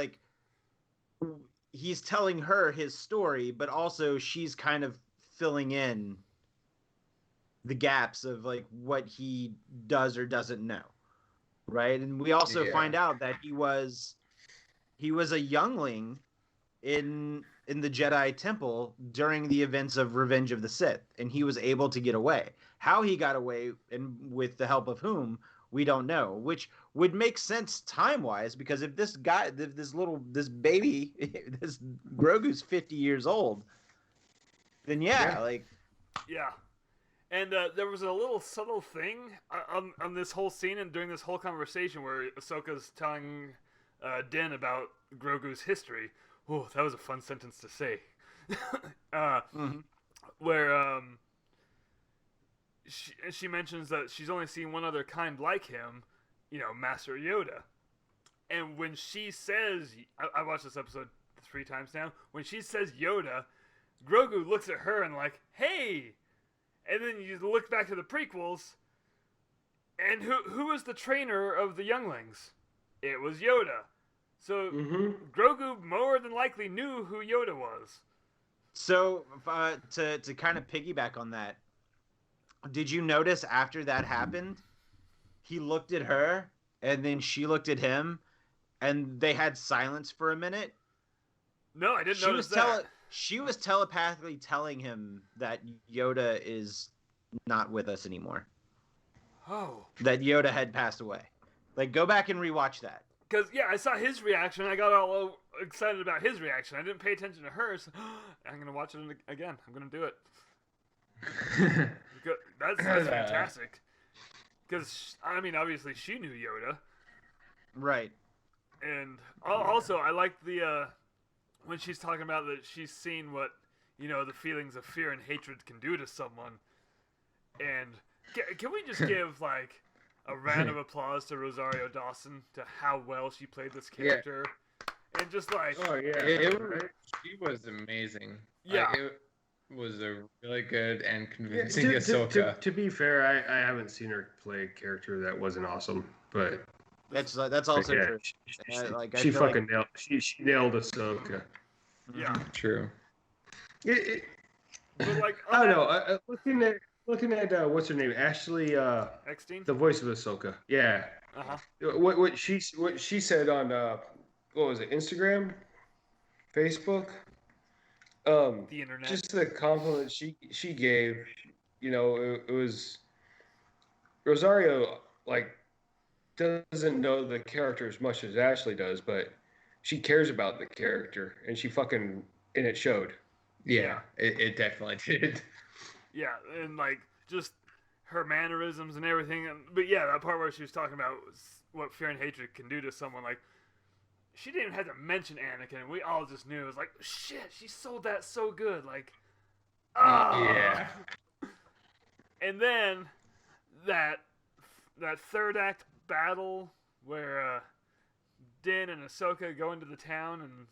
he's telling her his story, but also she's kind of filling in the gaps of what he does or doesn't know. Right? And we also find out that he was a youngling in the Jedi Temple during the events of Revenge of the Sith, and he was able to get away. How he got away and with the help of whom, we don't know, which would make sense time-wise, because if this baby, this Grogu's 50 years old, then yeah. Yeah. And there was a little subtle thing on this whole scene and during this whole conversation where Ahsoka's telling Din about Grogu's history. Oh, that was a fun sentence to say. Where she mentions that she's only seen one other kind like him, Master Yoda. And when she says, I watched this episode 3 times now, when she says Yoda, Grogu looks at her and hey! And then you look back to the prequels, and who was the trainer of the younglings? It was Yoda. So Grogu more than likely knew who Yoda was. So to kind of piggyback on that, did you notice after that happened, he looked at her and then she looked at him, and they had silence for a minute? No, I didn't notice that. She was telepathically telling him that Yoda is not with us anymore. Oh. That Yoda had passed away. Go back and rewatch that. Because, I saw his reaction. I got all excited about his reaction. I didn't pay attention to hers. I'm going to watch it again. I'm going to do it. That's fantastic. Because, obviously she knew Yoda. Right. And also, I like the when she's talking about that she's seen what the feelings of fear and hatred can do to someone. And can we just give like a round of applause to Rosario Dawson to how well she played this character, and just like Oh yeah, she was amazing. Yeah. Like, it was a really good and Yeah, convincing Ahsoka. to be fair, I haven't seen her play a character that wasn't awesome, but That's also yeah, true. she, Like, I she feel fucking nailed. She nailed Ahsoka. yeah. True. But like I don't know. Looking at what's her name, Ashley, Eckstein. the voice of Ahsoka. Yeah. Uh-huh. What she said on what was it, Instagram, Facebook? The internet. Just the compliment she gave. It was Rosario, like, doesn't know the character as much as Ashley does, but she cares about the character, and and it showed. Yeah, it definitely did. Yeah, and like just her mannerisms and everything. But yeah, that part where she was talking about what fear and hatred can do to someone, like she didn't even have to mention Anakin. We all just knew. It was like, shit, she sold that so good. Like, Yeah. And then that third act battle where Din and Ahsoka go into the town, and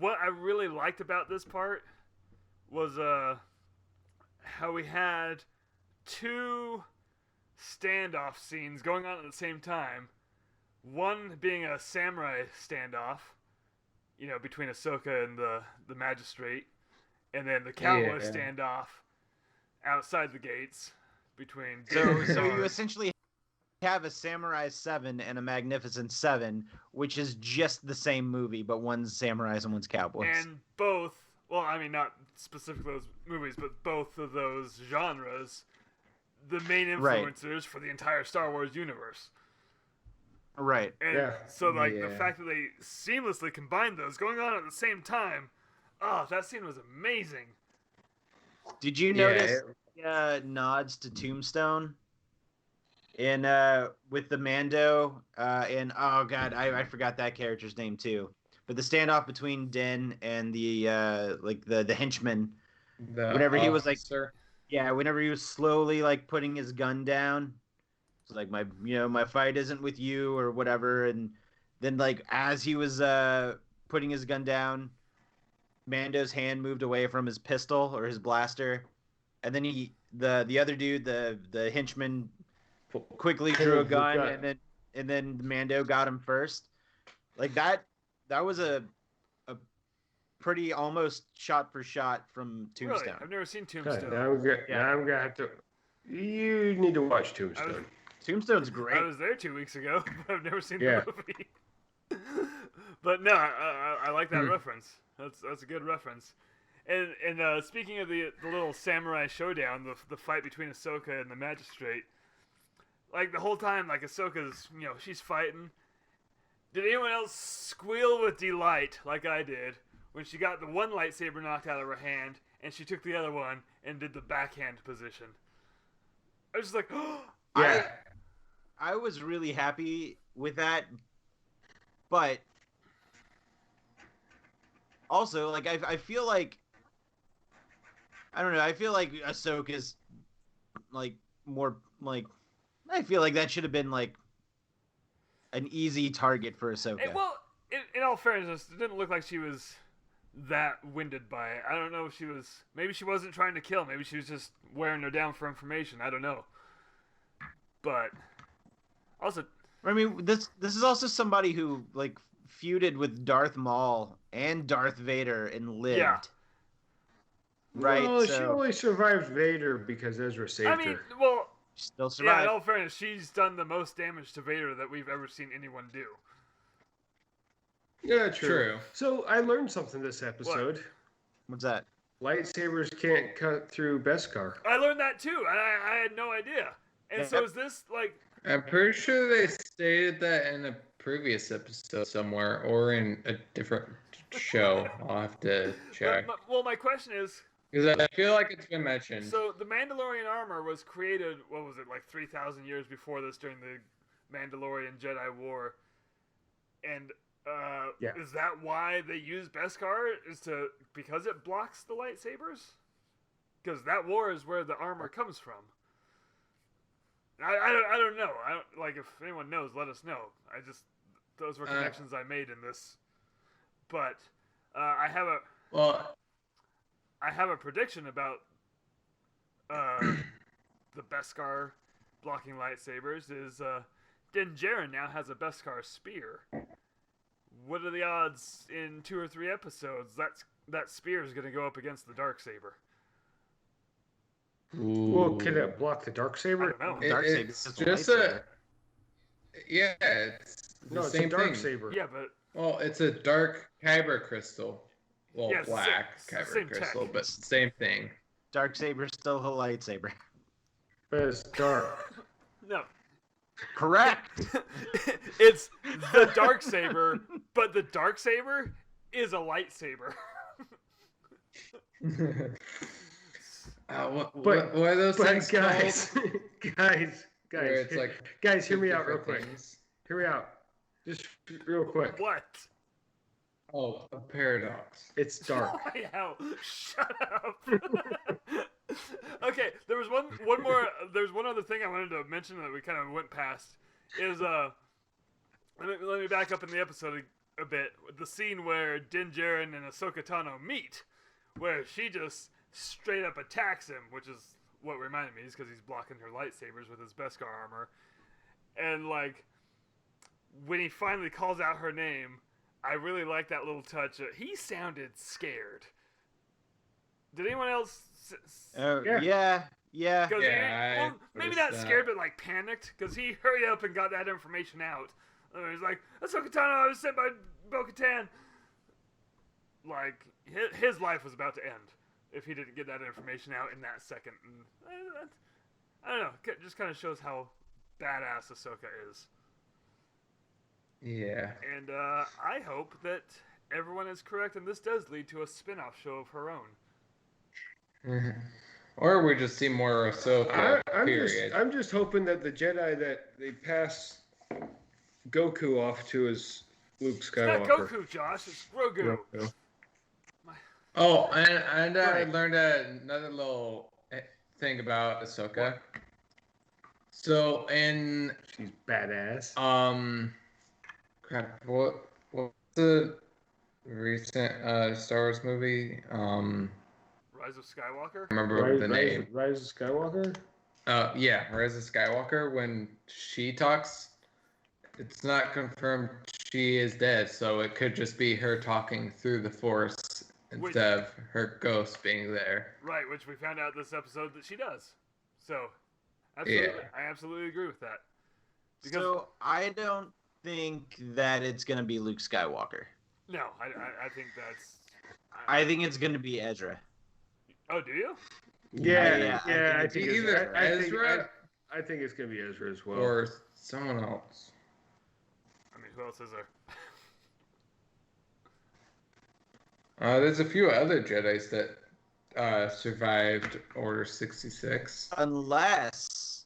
what I really liked about this part was how we had two standoff scenes going on at the same time. One being a samurai standoff, between Ahsoka and the magistrate, and then the cowboy standoff outside the gates between. So you essentially have a Samurai 7 and a Magnificent 7, which is just the same movie, but one's samurais and one's cowboys. And both, well, I mean, not specifically those movies, but both of those genres, the main influencers for the entire Star Wars universe. Right. And so, like, the fact that they seamlessly combined those going on at the same time, that scene was amazing. Did you notice nods to Tombstone? With the Mando, and oh god, I forgot that character's name too. But the standoff between Din and the the henchman, whenever he was like, whenever he was slowly like putting his gun down, it's like my fight isn't with you or whatever, and then like as he was putting his gun down, Mando's hand moved away from his pistol or his blaster, and then the other dude, the henchman, quickly drew a gun, and then Mando got him first. Like that was a pretty almost shot for shot from Tombstone. Really? I've never seen Tombstone. Now I'm gonna have to. You need to watch Tombstone. Tombstone's great. I was there 2 weeks ago, but I've never seen the movie. But no, I like that reference. That's a good reference. And speaking of the little samurai showdown, the fight between Ahsoka and the magistrate, like the whole time, like Ahsoka's, she's fighting. Did anyone else squeal with delight like I did when she got the one lightsaber knocked out of her hand and she took the other one and did the backhand position? I was just like, I was really happy with that, but also, like, I feel like, I don't know, I feel like Ahsoka's, like, more, like, I feel like that should have been, like, an easy target for Ahsoka. Well, in all fairness, it didn't look like she was that winded by it. I don't know if maybe she wasn't trying to kill, maybe she was just wearing her down for information, I don't know. But, also... I mean, this is also somebody who, like, feuded with Darth Maul and Darth Vader and lived. Yeah. Right? Well, she only survived Vader because Ezra saved her. I mean, well... Still survived. Yeah, in all fairness, she's done the most damage to Vader that we've ever seen anyone do. Yeah, true. So I learned something this episode. What's that? Lightsabers can't cut through Beskar. I learned that too, and I had no idea. And so is this like... I'm pretty sure they stated that in a previous episode somewhere, or in a different show. I'll have to check. Well, my question is... Because I feel like it's been mentioned. So the Mandalorian armor was created, what was it, like 3,000 years before this during Mandalorian Jedi War. And Yeah. is that why they use Beskar? Because it blocks the lightsabers? Because that war is where the armor comes from. I don't know. If anyone knows, let us know. Those were connections I made in this. But I have a prediction about the Beskar blocking lightsabers. Is Din Djarin now has a Beskar spear. What are the odds in 2 or 3 episodes that spear is going to go up against the Darksaber? Well, can it block the Darksaber? I don't know. Darksaber's It's just just lightsaber. it's the No, it's a same thing. Darksaber. Yeah, but Well, it's a dark kyber crystal. Well, Yeah, black same kyber tech. crystal, but same thing. Darksaber's still a lightsaber. But it's dark. no. Correct. It's the Darksaber, but the Darksaber is a lightsaber. What are those But things guys, called? guys, Where it's like guys, hear two me out real different quick. things. Hear me out, just real quick. What? Oh, a paradox. It's dark. Why, hell? Shut up. Okay, there was one more. There's one other thing I wanted to mention that we kind of went past. Is let me back up in the episode a bit. The scene where Din Djarin and Ahsoka Tano meet, where she just straight up attacks him, which is what reminded me, is because he's blocking her lightsabers with his Beskar armor, and like when he finally calls out her name, I really like that little touch. He sounded scared. Did anyone else? Yeah. Yeah. Cause Yeah, maybe noticed not that. scared, but like panicked, because he hurried up and got that information out. He's like, Ahsoka Tano, I was sent by Bo-Katan. Like, his life was about to end if he didn't get that information out in that second. And I don't know, it just kind of shows how badass Ahsoka is. Yeah. And I hope that everyone is correct, and this does lead to a spin-off show of her own. Or we just see more Ahsoka. Period. I'm just hoping that the Jedi that they pass Goku off to is Luke It's Skywalker. not Goku, Josh. It's Grogu. Grogu. Oh, and I Right. learned another little thing about Ahsoka. So in She's badass. crap, what's the recent Star Wars movie? Rise of Skywalker? Remember the name? Rise of Skywalker. Yeah, Rise of Skywalker. When she talks, it's not confirmed she is dead, so it could just be her talking through the Force instead of her ghost being there. Right, which we found out this episode that she does. So, absolutely, Yeah. I absolutely agree with that. So I don't think that it's gonna be Luke Skywalker. No, I think that's. I think it's gonna be Ezra. Oh, do you? Yeah, I I think think it's it's either Ezra I think it's gonna be Ezra as well. or someone else. I mean, who else is there? There's a few other Jedis that survived Order 66. Unless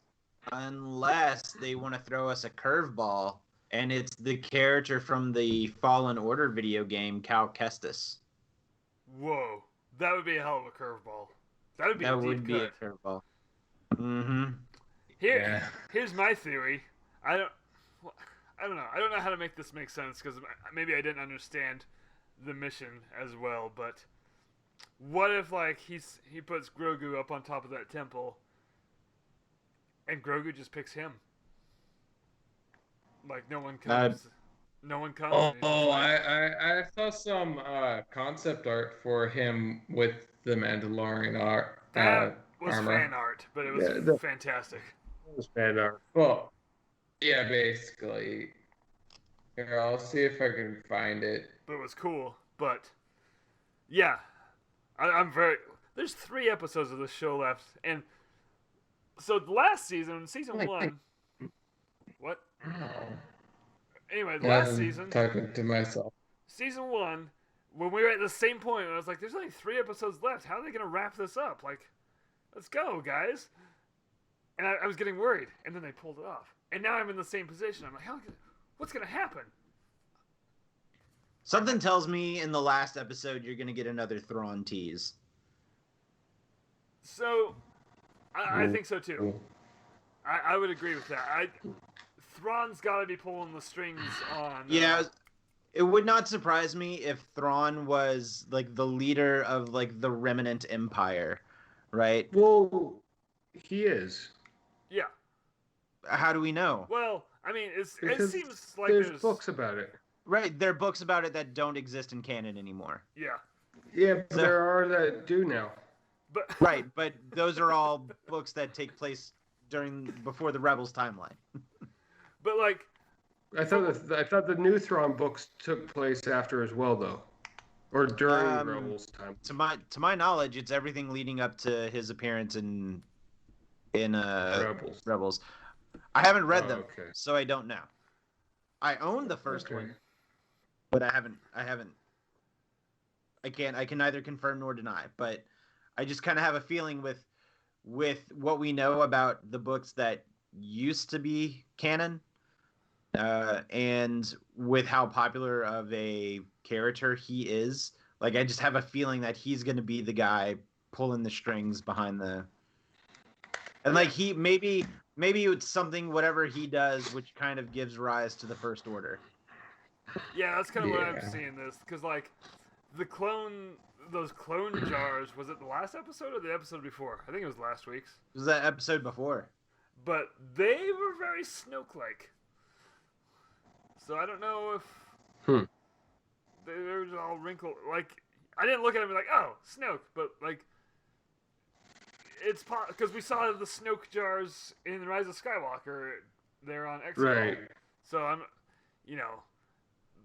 they want to throw us a curveball, and it's the character from the Fallen Order video game, Cal Kestis. Whoa, that would be a hell of a curveball. That would be That a deep would be a cut. curveball. Mm-hmm. Here's my theory. I don't know. I don't know how to make this make sense because maybe I didn't understand the mission as well. But what if like he puts Grogu up on top of that temple, and Grogu just picks him? Like no one comes. No one comes. and he's just Oh, like, I saw some concept art for him with the Mandalorian that was armor. fan art, but it was Yeah, fantastic. That was fan art. Well, yeah, basically. Here, I'll see if I can find it. But it was cool. But yeah, I'm very. There's 3 episodes of this show left, and so the last season, season Like, 1. What? Oh. Anyway, Yeah, last I'm season, talking to myself. season 1, when we were at the same point, I was like, "There's only 3 episodes left. How are they gonna wrap this up? Like, let's go, guys!" And I was getting worried, and then they pulled it off. And now I'm in the same position. I'm like, what's going to happen? Something tells me in the last episode you're going to get another Thrawn tease. So, I think so too. I would agree with that. Thrawn's got to be pulling the strings on. Yeah, it would not surprise me if Thrawn was like the leader of like the remnant empire, right? Well, he is. Yeah. How do we know? Well, I mean, it Because seems like there's books about it. Right, there are books about it that don't exist in canon anymore. Yeah. Yeah, there are that do now. But Right, but those are all books that take place before the Rebels timeline. But like, I thought the new Thrawn books took place after as well, though, or during Rebels time. To my knowledge, it's everything leading up to his appearance in Rebels. I haven't read them, okay. so I don't know. I own the first one, but I haven't. I can neither confirm nor deny, but I just kind of have a feeling with what we know about the books that used to be canon, and with how popular of a character he is. Like, I just have a feeling that he's going to be the guy pulling the strings behind the. And like maybe it's something whatever he does, which kind of gives rise to the First Order. yeah, that's kind of what I'm seeing this, because like those clone jars, was it the last episode or the episode before? I think it was last week's. It was that episode before. But they were very Snoke-like. So I don't know if they were all wrinkled. Like, I didn't look at them and be like, oh, Snoke, but like, it's because we saw the Snoke jars in Rise of Skywalker. They're on Exegol. Right. So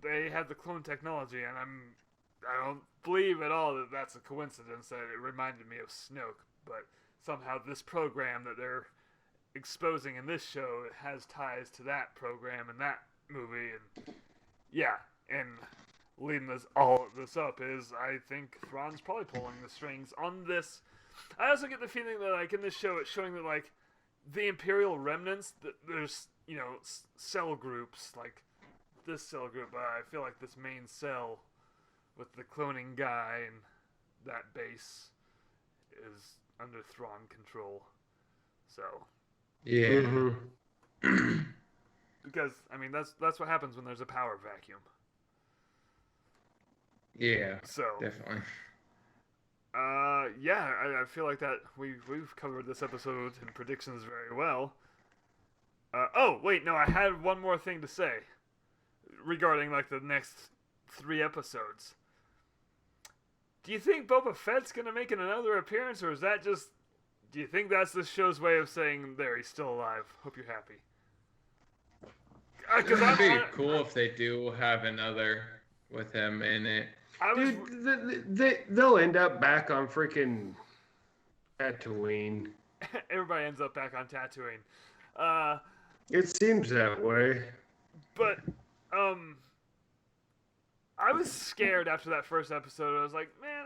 they have the clone technology, and I don't believe at all that that's a coincidence that it reminded me of Snoke. But somehow this program that they're exposing in this show has ties to that program in that movie, and leading all this up is, I think Thrawn's probably pulling the strings on this. I also get the feeling that, like, in this show, it's showing that, like, the Imperial remnants, that there's, cell groups, like this cell group. I feel like this main cell with the cloning guy and that base is under Thrawn control. So. Yeah. Because, I mean, that's what happens when there's a power vacuum. Yeah. So. Definitely. I feel like that we've covered this episode and predictions very well. Oh, wait, no, I had one more thing to say regarding, like, the next 3 episodes. Do you think Boba Fett's gonna make another appearance, or is that just... Do you think that's the show's way of saying, there, he's still alive, hope you're happy? It'd be cool if they do have another with him in it. Dude, they'll end up back on freaking Tatooine. Everybody ends up back on Tatooine. It seems that way. But, I was scared after that first episode. I was like, man,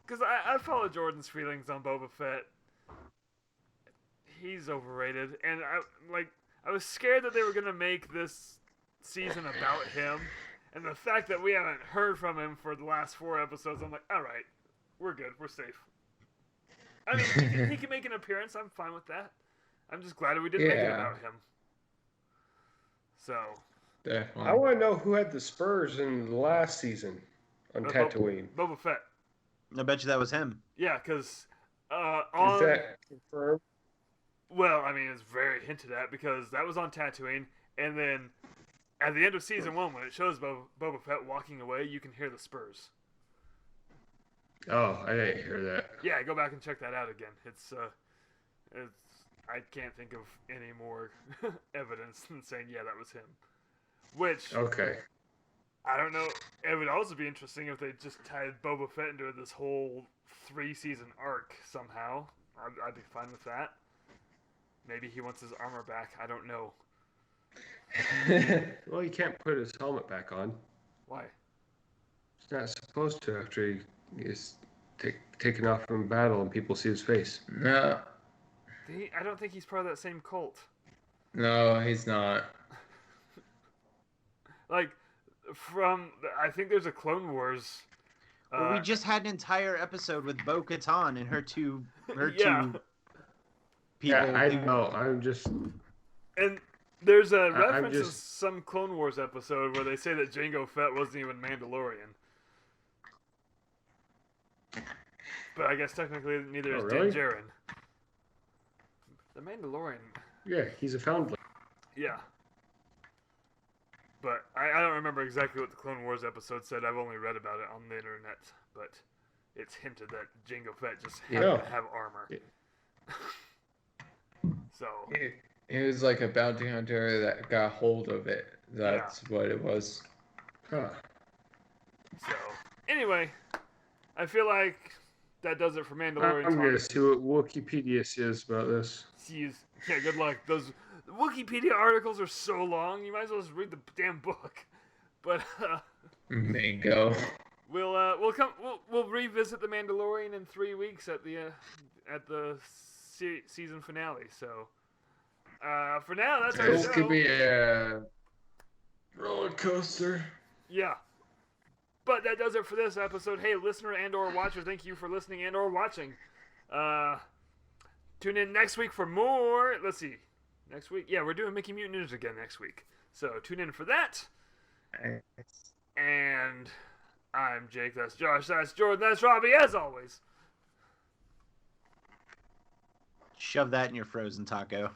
because I follow Jordan's feelings on Boba Fett. He's overrated. And, I was scared that they were going to make this season about him. And the fact that we haven't heard from him for the last 4 episodes, I'm like, all right, we're good, we're safe. I mean, he can make an appearance. I'm fine with that. I'm just glad we didn't make it about him. So. Definitely. I want to know who had the Spurs in the last season on Tatooine. Boba Fett. I bet you that was him. Yeah, because Is that confirmed? Well, I mean, it's very hinted at because that was on Tatooine, and then at the end of season 1, when it shows Boba Fett walking away, you can hear the Spurs. Oh, I didn't hear that. Yeah, go back and check that out again. It's I can't think of any more evidence than saying, yeah, that was him. Which, Okay. I don't know. It would also be interesting if they just tied Boba Fett into this whole 3-season arc somehow. I'd be fine with that. Maybe he wants his armor back. I don't know. Well, you can't put his helmet back on. Why? He's not supposed to after he is taken off from battle and people see his face. No. I don't think he's part of that same cult. No, he's not. Like, I think there's a Clone Wars. Well, we just had an entire episode with Bo-Katan and her two people. Yeah, I know. I'm just. And there's a I'm reference to just- some Clone Wars episode where they say that Jango Fett wasn't even Mandalorian. But I guess technically neither is really? Din Djarin. The Mandalorian. Yeah, he's a foundling. Yeah. But I don't remember exactly what the Clone Wars episode said. I've only read about it on the internet. But it's hinted that Jango Fett just happened to have armor. Yeah. So. He was like a bounty hunter that got hold of it. That's what it was. Huh. So, anyway, I feel like that does it for Mandalorian I'm talk. gonna see what Wikipedia says about this. Jeez. Yeah, good luck. Those Wikipedia articles are so long, you might as well just read the damn book. But Mango. we'll revisit the Mandalorian in 3 weeks at the season finale. So for now, that's our This show. could be a roller coaster. Yeah. But that does it for this episode. Hey, listener and or watcher, thank you for listening and or watching. Tune in next week for more. Let's see. Next week? Yeah, we're doing Mickey Mutant Ninja again next week. So tune in for that. And I'm Jake. That's Josh. That's Jordan. That's Robbie, as always. Shove that in your frozen taco.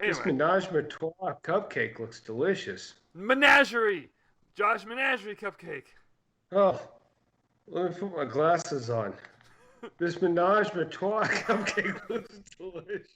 This Anyway, Menage a Trois cupcake looks delicious. Menagerie. Josh Menagerie cupcake. Oh, let me put my glasses on. This Menage a Trois cupcake looks delicious.